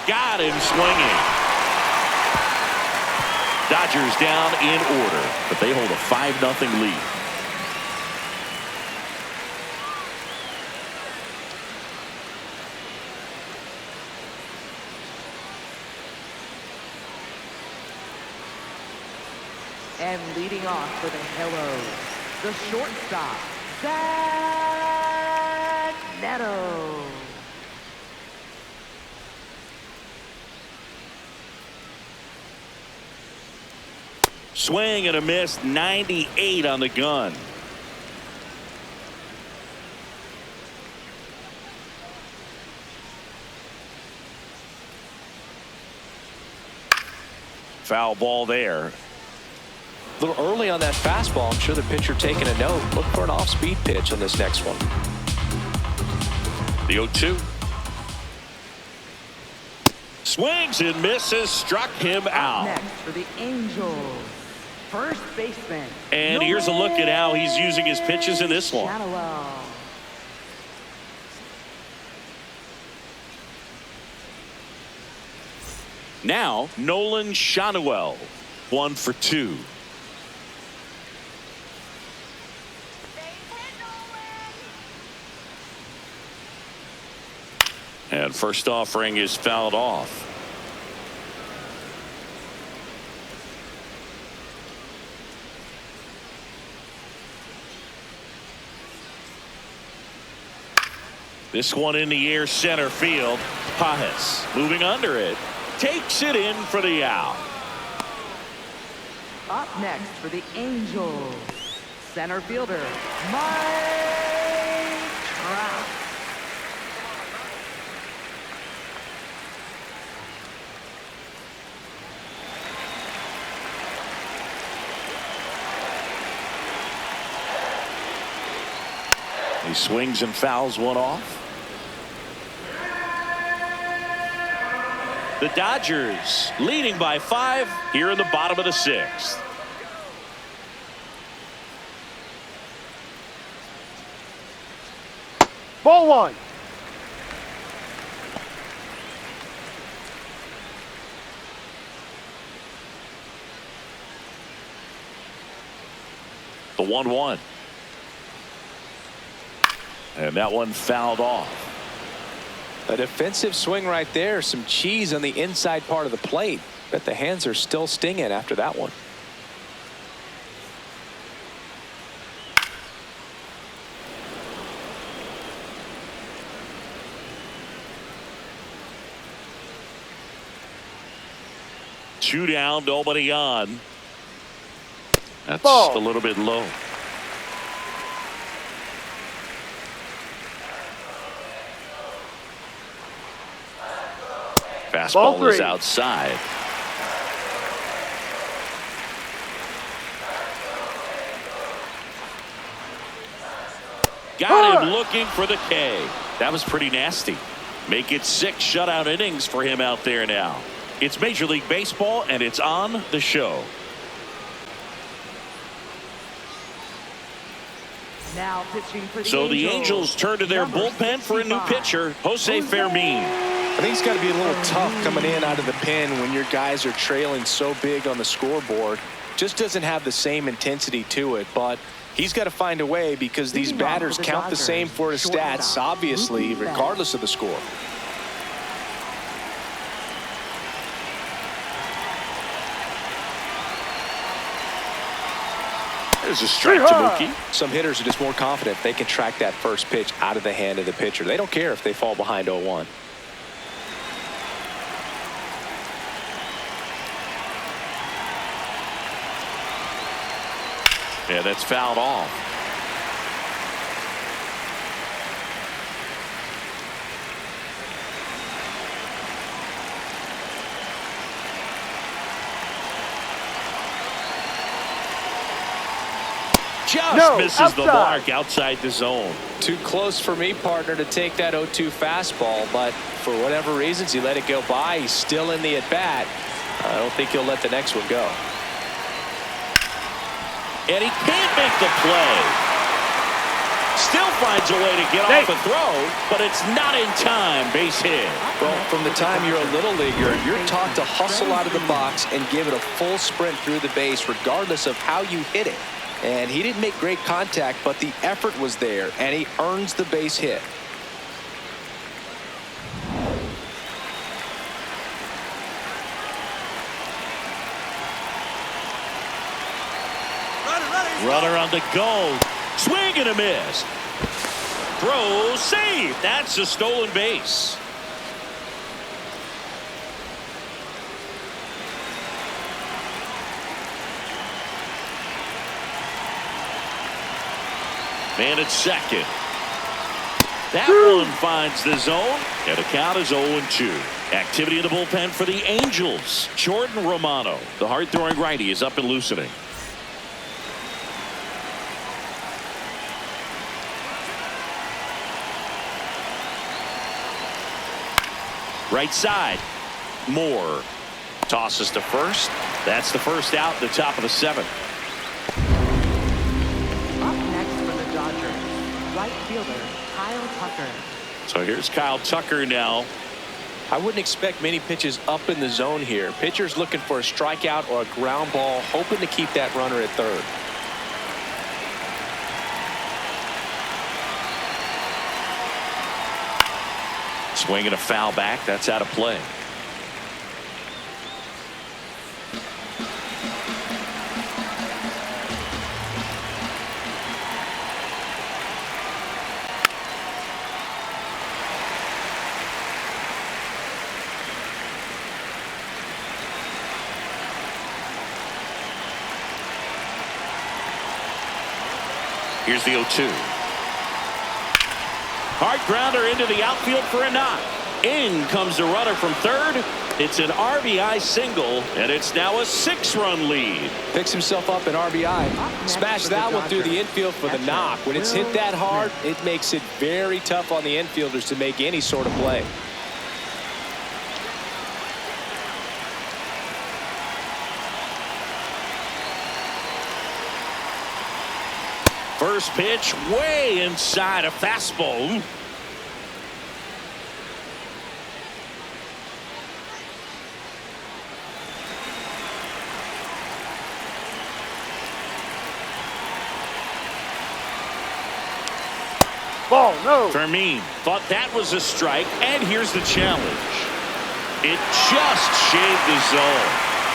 Got him swinging. Dodgers down in order, but they hold a 5-0 lead. And leading off for the Hellos, the shortstop, Zach Neto. Swing and a miss, 98 on the gun. Foul ball there. A little early on that fastball. I'm sure the pitcher taking a note. Look for an off-speed pitch on this next one. The 0-2. Swings and misses, struck him out. Next for the Angels, first baseman. And here's a look at how he's using his pitches in this one. Shadowell. Now, Nolan Shadowell, 1 for 2. And first offering is fouled off. This one in the air, center field. Pajes moving under it. Takes it in for the out. Up next for the Angels, center fielder, Mike Trout. He swings and fouls one off. The Dodgers leading by 5 here in the bottom of the 6th. Ball 1. The 1-1. And that one fouled off. A defensive swing right there. Some cheese on the inside part of the plate. Bet the hands are still stinging after that one. Two down, nobody on. That's Ball. a little bit low. Fastball is outside. Got him looking for the K. That was pretty nasty. Make it 6 shutout innings for him out there now. It's Major League Baseball, and it's on the show. Now pitching for the So the Angels turn to their bullpen for a new pitcher, Jose Fermin. I think it's got to be a little tough coming in out of the pen when your guys are trailing so big on the scoreboard. Just doesn't have the same intensity to it, but he's got to find a way because these batters count the same for his stats, obviously, regardless of the score. There's a strike to Mookie. Some hitters are just more confident they can track that first pitch out of the hand of the pitcher. They don't care if they fall behind 0-1. Yeah, that's fouled off. Just misses the mark outside the zone. Too close for me, partner, to take that 0-2 fastball, but for whatever reasons, he let it go by. He's still in the at-bat. I don't think he'll let the next one go. And he can't make the play. Still finds a way to get off a throw, but it's not in time. Base hit. Well, from the time you're a little leaguer, you're taught to hustle out of the box and give it a full sprint through the base, regardless of how you hit it. And he didn't make great contact, but the effort was there, and he earns the base hit. Runner on the go. Swing and a miss. Throw, save. That's a stolen base. Man at second. That one finds the zone, and the count is 0-2. Activity in the bullpen for the Angels. Jordan Romano, the hard-throwing righty, is up and loosening. Right side. Moore tosses to first. That's the first out at the top of the 7th. Up next for the Dodgers, right fielder Kyle Tucker. So here's Kyle Tucker now. I wouldn't expect many pitches up in the zone here. Pitcher's looking for a strikeout or a ground ball, hoping to keep that runner at third. Swinging a foul back. That's out of play. Here's the 0-2. Hard grounder into the outfield for a knock. In comes the runner from third. It's an RBI single, and it's now a 6-run lead. Picks himself up an RBI. Smash that one through the infield for the knock. When it's hit that hard, it makes it very tough on the infielders to make any sort of play. First pitch way inside a fastball. Ball, no. Fermin thought that was a strike, and here's the challenge. It just shaved the zone.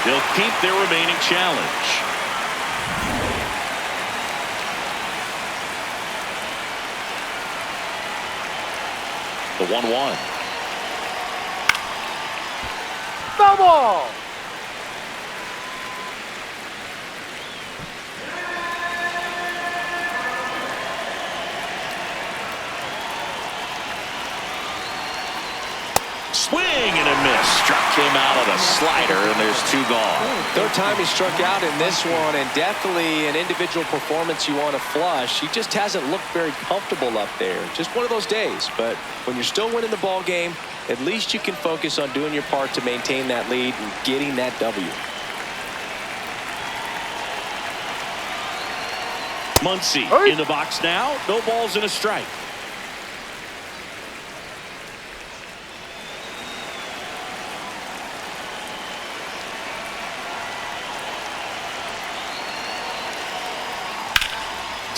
They'll keep their remaining challenge. The 1-1. Foul ball. Swing and a miss. Struck him out of the slider, and there's 2 gone. Third time he struck out in this one, and definitely an individual performance you want to flush. He just hasn't looked very comfortable up there. Just one of those days. But when you're still winning the ball game, at least you can focus on doing your part to maintain that lead and getting that W. Muncy in the box now. No balls and a strike.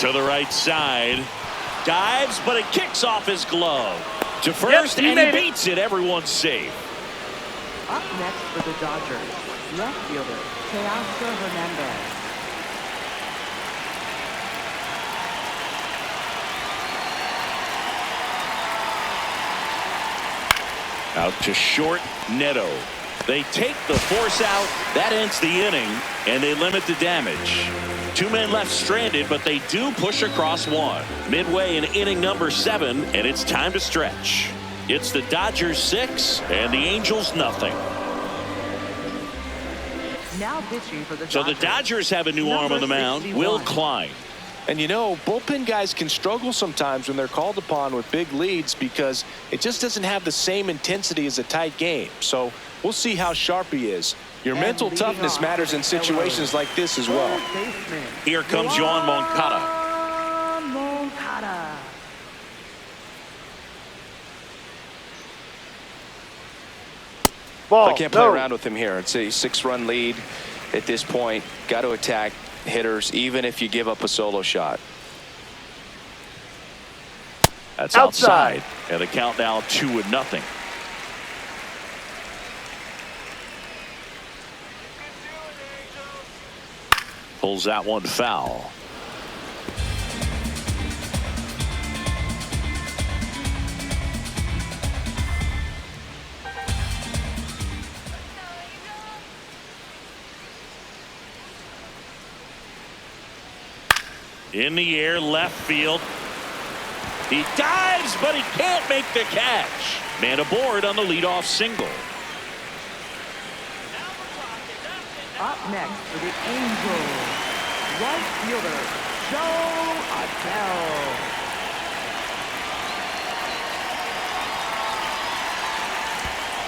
To the right side. Dives, but it kicks off his glove. To first, and he beats it. Everyone's safe. Up next for the Dodgers, left fielder Teoscar Hernandez. Out to short, Neto. They take the force out. That ends the inning, and they limit the damage. 2 men left stranded, but they do push across 1. Midway in inning number 7, and it's time to stretch. It's the Dodgers 6 and the Angels nothing. Now pitching for the So the Dodgers have a new arm on the mound, 61. Will Klein. And you know, bullpen guys can struggle sometimes when they're called upon with big leads because it just doesn't have the same intensity as a tight game. So we'll see how sharp he is. Your mental toughness matters in situations like this as well. Here comes Yoan Moncada. Ball, I can't play around with him here. It's a 6-run lead at this point. Got to attack hitters even if you give up a solo shot. That's outside. And the count now 2-0. Pulls that one foul. In the air, left field. He dives, but he can't make the catch. Man aboard on the leadoff single. Up next for the Angels, right fielder, Joe Adele.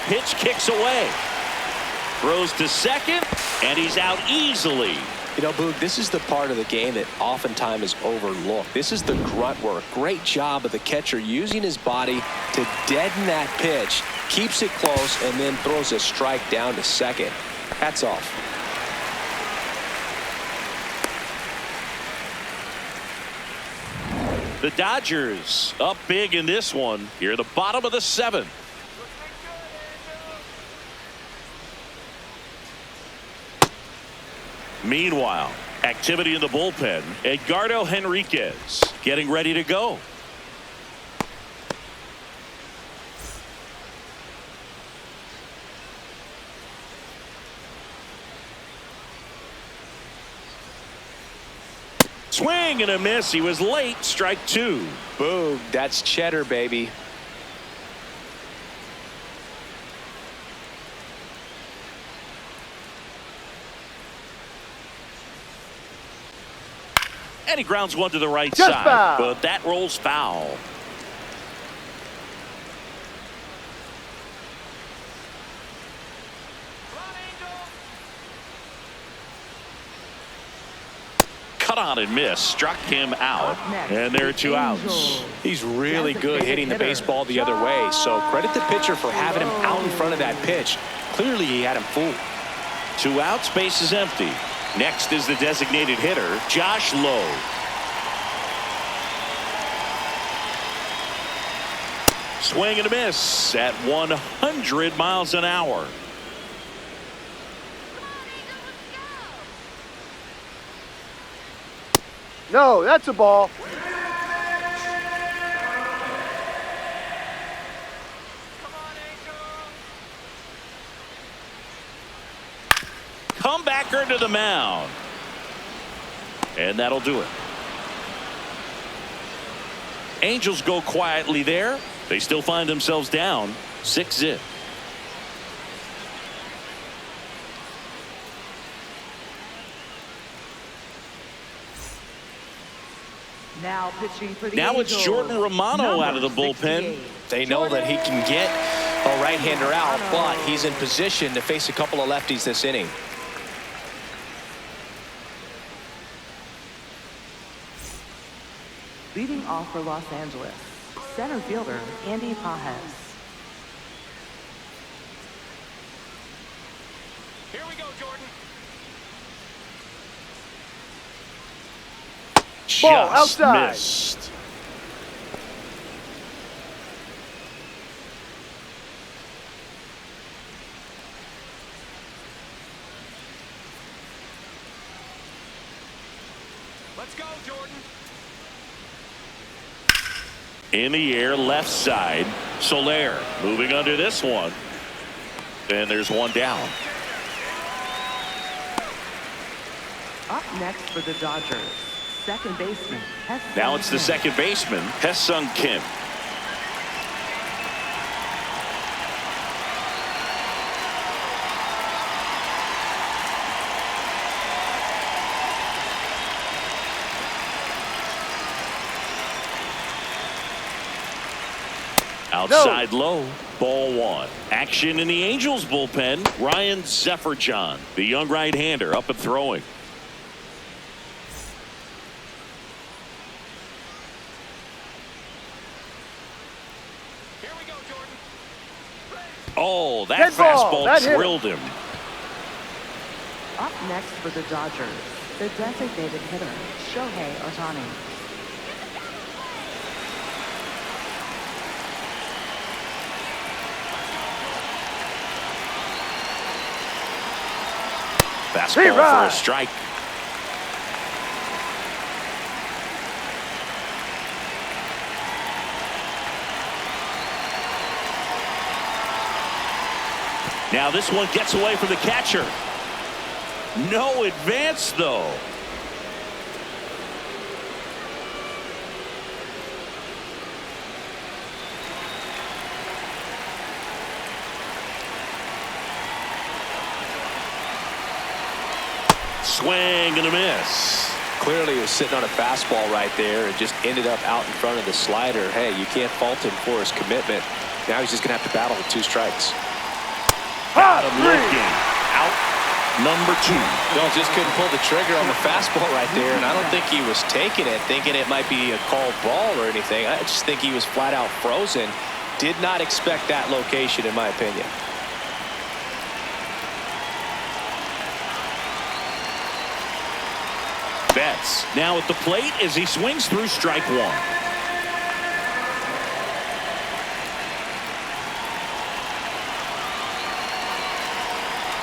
Pitch kicks away. Throws to second, and he's out easily. You know, Boog, this is the part of the game that oftentimes is overlooked. This is the grunt work. Great job of the catcher using his body to deaden that pitch, keeps it close, and then throws a strike down to second. Hats off. The Dodgers up big in this one. Here at the bottom of the seventh. Meanwhile, activity in the bullpen. Edgardo Henriquez getting ready to go. Swing and a miss. He was late. Strike two. Boog, that's cheddar, baby. And he grounds one to the right Just side, foul. but that rolls foul. Cut on and miss. Struck him out. And there are two outs. He's really good hitting the baseball the other way, so credit the pitcher for having him out in front of that pitch. Clearly he had him fooled. 2 outs, base is empty. Next is the designated hitter, Josh Lowe. Swing and a miss at 100 miles an hour. No, that's a ball. Comebacker to the mound. And that'll do it. Angels go quietly there. They still find themselves down 6-0. Now pitching for the Now Angels, it's Jordan Romano out of the bullpen. 68. They know that he can get a right-hander out, but he's in position to face a couple of lefties this inning. Leading off for Los Angeles, center fielder Andy Pajes. Here we go, Jordan. Ball Just outside. missed. Let's go, Jordan. In the air, left side. Soler moving under this one. And there's one down. Up next for the Dodgers, second baseman. Now it's the second baseman, Hesung Kim. Outside low, ball one. Action in the Angels bullpen. Ryan Zefferjohn, the young right-hander, up and throwing. Here we go, Jordan. Oh, that Dead ball. fastball That hit him. drilled him. Up next for the Dodgers, the designated hitter Shohei Ohtani. Fastball for a strike. Now this one gets away from the catcher. No advance, though. Swing and a miss. Clearly he was sitting on a fastball right there and just ended up out in front of the slider. Hey, you can't fault him for his commitment. Now he's just going to have to battle with 2 strikes. Adam looking. Out number 2. No, just couldn't pull the trigger on the fastball right there, and I don't think he was taking it, thinking it might be a called ball or anything. I just think he was flat out frozen. Did not expect that location, in my opinion. Betts now at the plate as he swings through strike 1.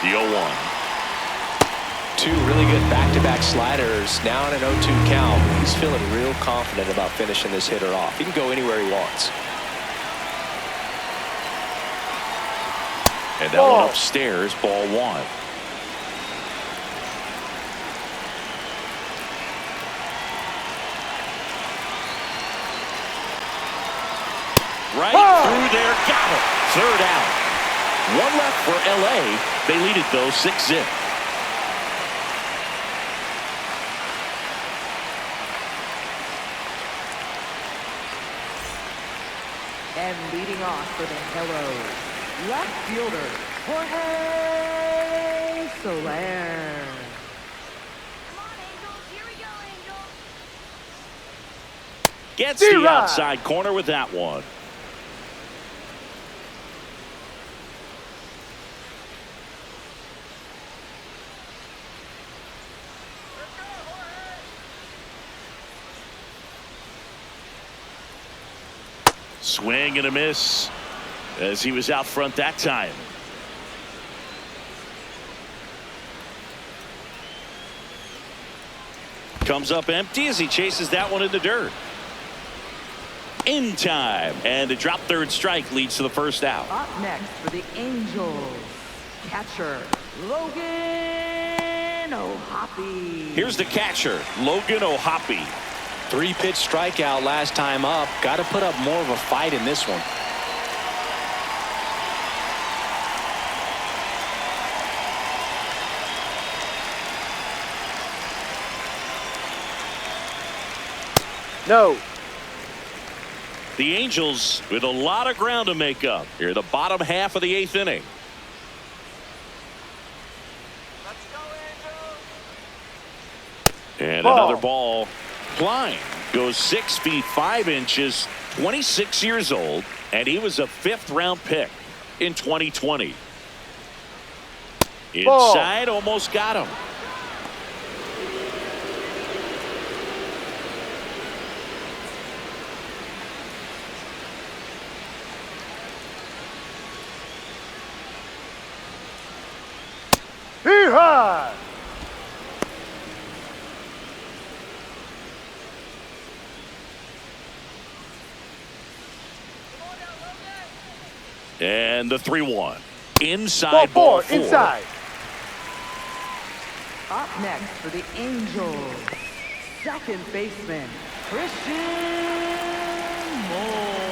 The 0-1. 2 really good back-to-back sliders. Now in an 0-2 count. He's feeling real confident about finishing this hitter off. He can go anywhere he wants. And that one upstairs, ball 1. Right through there, got it. 3rd out. 1 left for LA. They lead it though 6-0. And leading off for the Hellos, left fielder, Jorge Soler. Come on, Angels. Here we go, Angels. Gets the outside corner with that one. Swing and a miss as he was out front that time. Comes up empty as he chases that one in the dirt. In time, and a drop 3rd strike leads to the 1st out. Up next for the Angels, catcher, Logan O'Hoppe. Here's the catcher, Logan O'Hoppe. 3-pitch strikeout last time up. Got to put up more of a fight in this one. No. The Angels with a lot of ground to make up here, the bottom half of the 8th inning. Let's go, Angels. And another ball. Klein goes 6 feet 5 inches, 26 years old, and he was a 5th-round pick in 2020. Inside, almost got him. Hee-haw! And the 3-1. Inside ball 4. Inside. Up next for the Angels, second baseman, Christian Moore.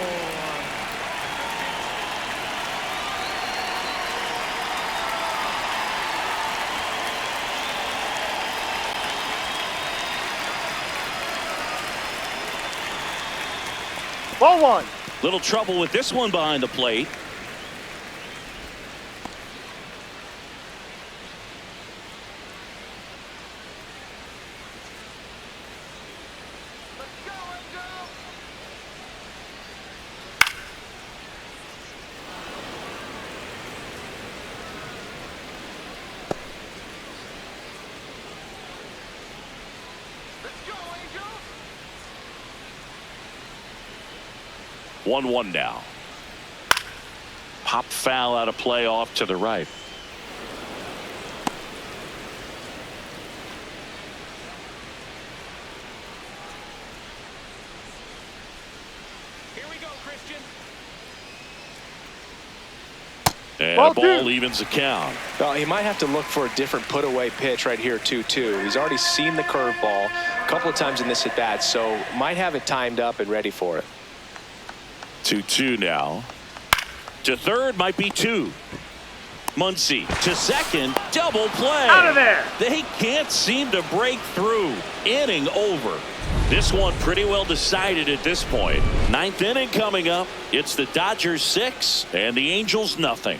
Ball 1. Little trouble with this one behind the plate. Let's go, Angels. Let's go, Angels. 1-1 now. Pop foul out of play off to the right. Here we go, Christian. And Ball the ball two. evens the count. Well, he might have to look for a different put-away pitch right here, 2-2. He's already seen the curveball a couple of times in this at-bat, so might have it timed up and ready for it. 2-2 now. To third might be 2. Muncy to second, double play. Out of there. They can't seem to break through. Inning over. This one pretty well decided at this point. 9th inning coming up. It's the Dodgers 6 and the Angels nothing.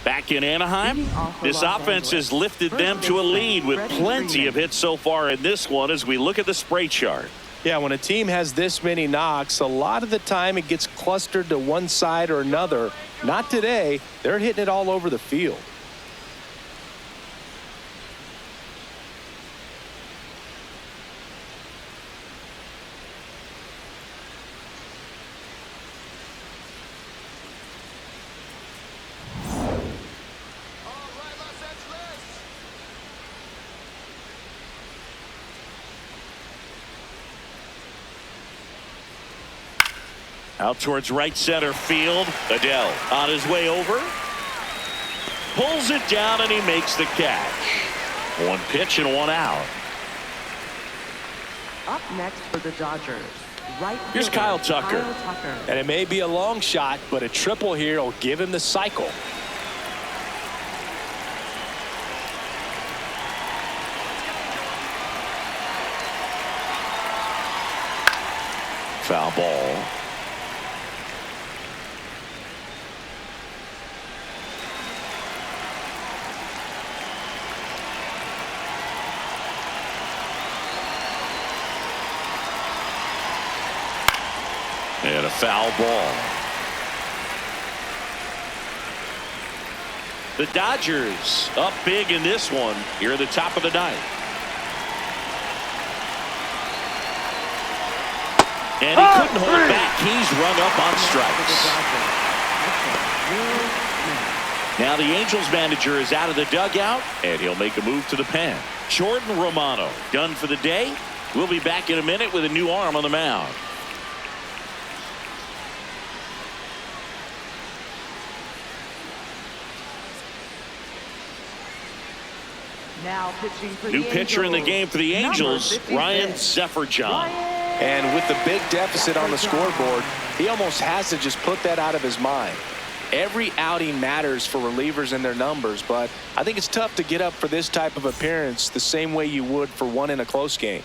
Back in Anaheim, this offense has lifted them to a lead with plenty of hits so far in this one as we look at the spray chart. Yeah, when a team has this many knocks, a lot of the time it gets clustered to one side or another. Not today. They're hitting it all over the field. Out towards right center field. Adele on his way over. Pulls it down and he makes the catch. One pitch and one out. Up next for the Dodgers, right Here's fielder, Kyle Tucker. And it may be a long shot, but a triple here will give him the cycle. Foul ball. And a foul ball. The Dodgers up big in this one here at the top of the ninth. And he couldn't hold back. He's rung up on strikes. Now the Angels manager is out of the dugout, and he'll make a move to the pen. Jordan Romano done for the day. We'll be back in a minute with a new arm on the mound. Now pitching for New the pitcher in the Angels, game for the Angels, number Ryan 56. Zefferjon. And with the big deficit on the scoreboard, he almost has to just put that out of his mind. Every outing matters for relievers and their numbers, but I think it's tough to get up for this type of appearance the same way you would for one in a close game.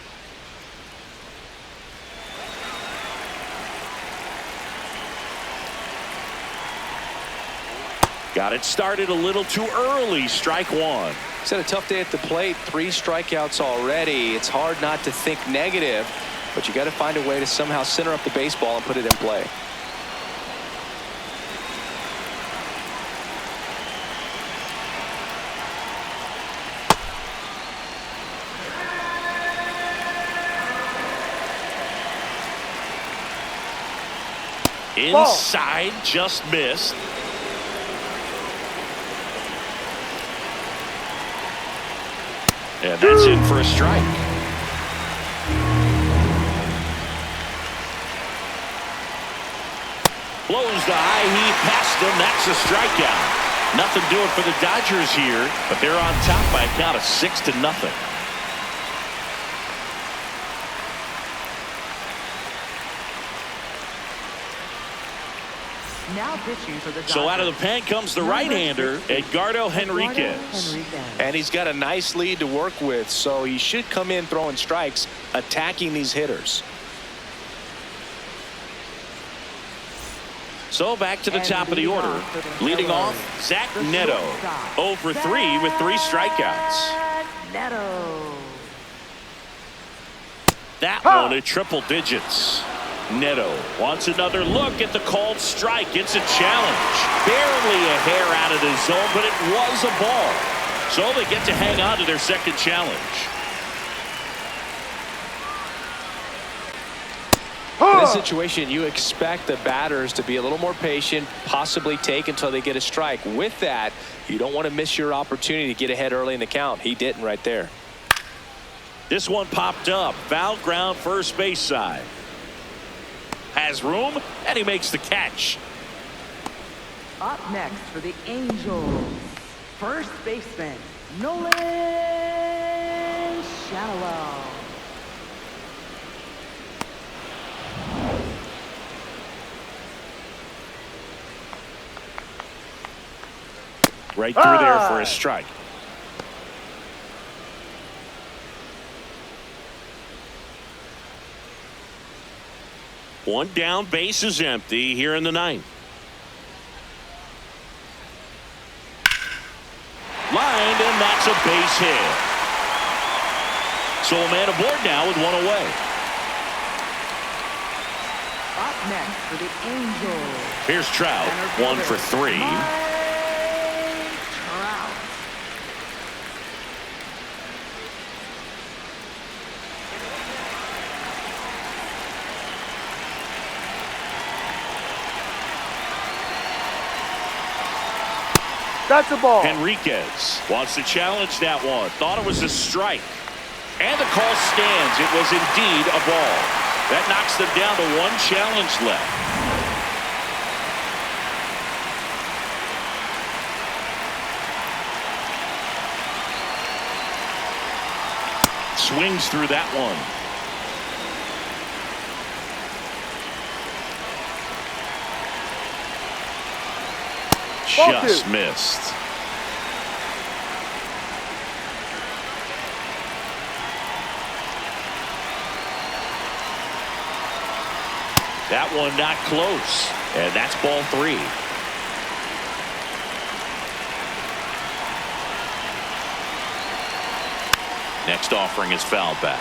Got it started a little too early. Strike one. He's had a tough day at the plate. 3 strikeouts already. It's hard not to think negative, but you got to find a way to somehow center up the baseball and put it in play. Inside, just missed. And that's in for a strike. Blows the high heat past him. That's a strikeout. Nothing doing for the Dodgers here, but they're on top by a count of 6-0. Now pitching for the Dodgers. So out of the pen comes the right-hander, Edgardo Henriquez. And he's got a nice lead to work with, so he should come in throwing strikes, attacking these hitters. So back to the top of the order. Leading off, Zach Neto. 0 for 3 with 3 strikeouts. Neto. That one at triple digits. Neto wants another look at the called strike. It's a challenge. Barely a hair out of the zone, but it was a ball. So they get to hang on to their second challenge. In this situation, you expect the batters to be a little more patient, possibly take until they get a strike. With that, you don't want to miss your opportunity to get ahead early in the count. He didn't right there. This one popped up. Foul ground first base side. Has room, and he makes the catch. Up next for the Angels, first baseman, Nolan Shallowell. Right through there for a strike. One down, base is empty here in the ninth. Lined, and that's a base hit. So a man aboard now with one away. Up next for the Angels. Here's Trout, center 1 for 3. Mike Trout. That's a ball. Henriquez wants to challenge that one. Thought it was a strike. And the call stands. It was indeed a ball. That knocks them down to one challenge left. Swings through that one. Just missed. That one not close. And that's ball 3. Next offering is fouled back.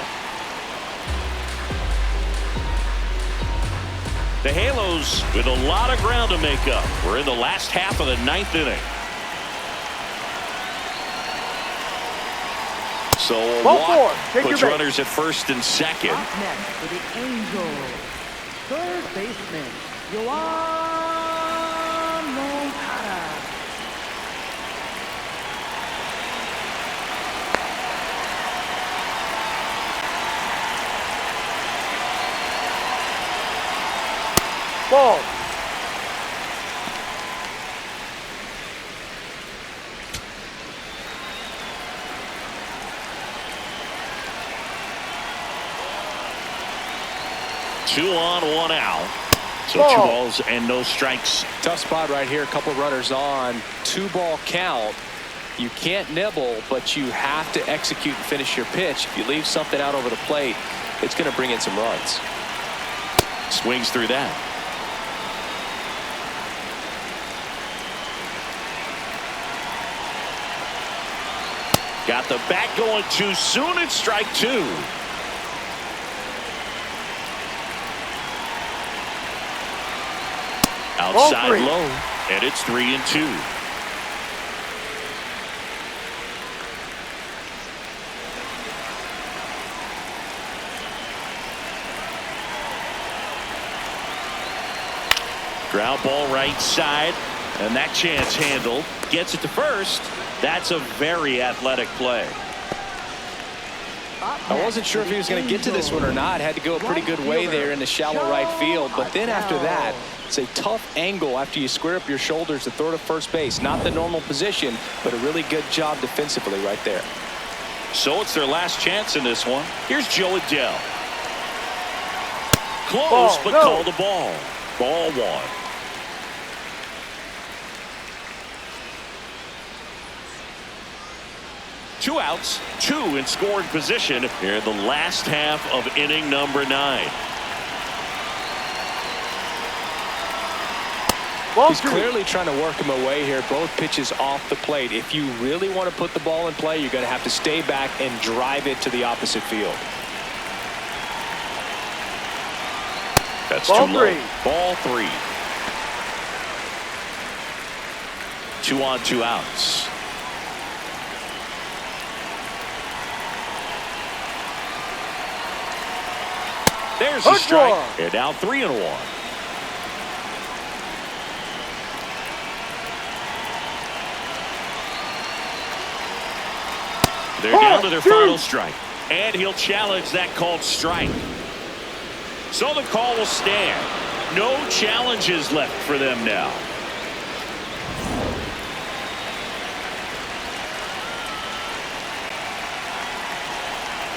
The Halos with a lot of ground to make up. We're in the last half of the 9th inning. So a walk puts runners at first and second. Up next for the Angels, third baseman, Yoan Moncada. Ball. Two on, one out. So Ball. 2 balls and no strikes. Tough spot right here. A couple runners on. 2-ball count. You can't nibble, but you have to execute and finish your pitch. If you leave something out over the plate, it's going to bring in some runs. Swings through that. Got the bat going too soon. It's strike 2. Outside low, and it's 3-2. Ground ball right side, and that chance handled. Gets it to first. That's a very athletic play. I wasn't sure if he was going to get to this one or not. Had to go a pretty good way there in the shallow right field. But then after that, it's a tough angle after you square up your shoulders to throw to first base. Not the normal position, but a really good job defensively right there. So it's their last chance in this one. Here's Joe Adele. Close, Ball, but no. called the ball. Ball 1. Two outs, 2 in scoring position here in the last half of inning number 9. He's clearly trying to work him away here. Both pitches off the plate. If you really want to put the ball in play, you're going to have to stay back and drive it to the opposite field. That's Ball too low. 3. Ball 3. 2 on, 2 outs. There's a strike. And now 3-1. They're down to their final strike. And he'll challenge that called strike. So the call will stand. No challenges left for them now.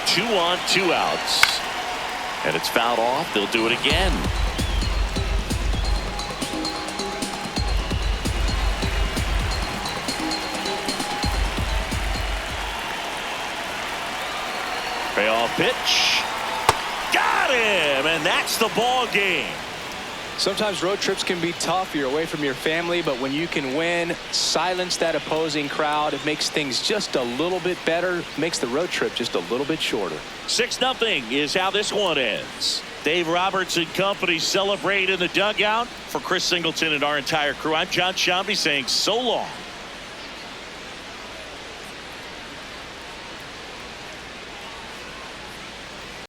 Two on, 2 outs. And it's fouled off. They'll do it again. Payoff pitch. Got him, and that's the ball game. Sometimes road trips can be tough. You're away from your family, but when you can win, silence that opposing crowd, it makes things just a little bit better, makes the road trip just a little bit shorter. 6-0 is how this one ends. Dave Roberts and company celebrate in the dugout. For Chris Singleton and our entire crew, I'm John Shambi saying so long.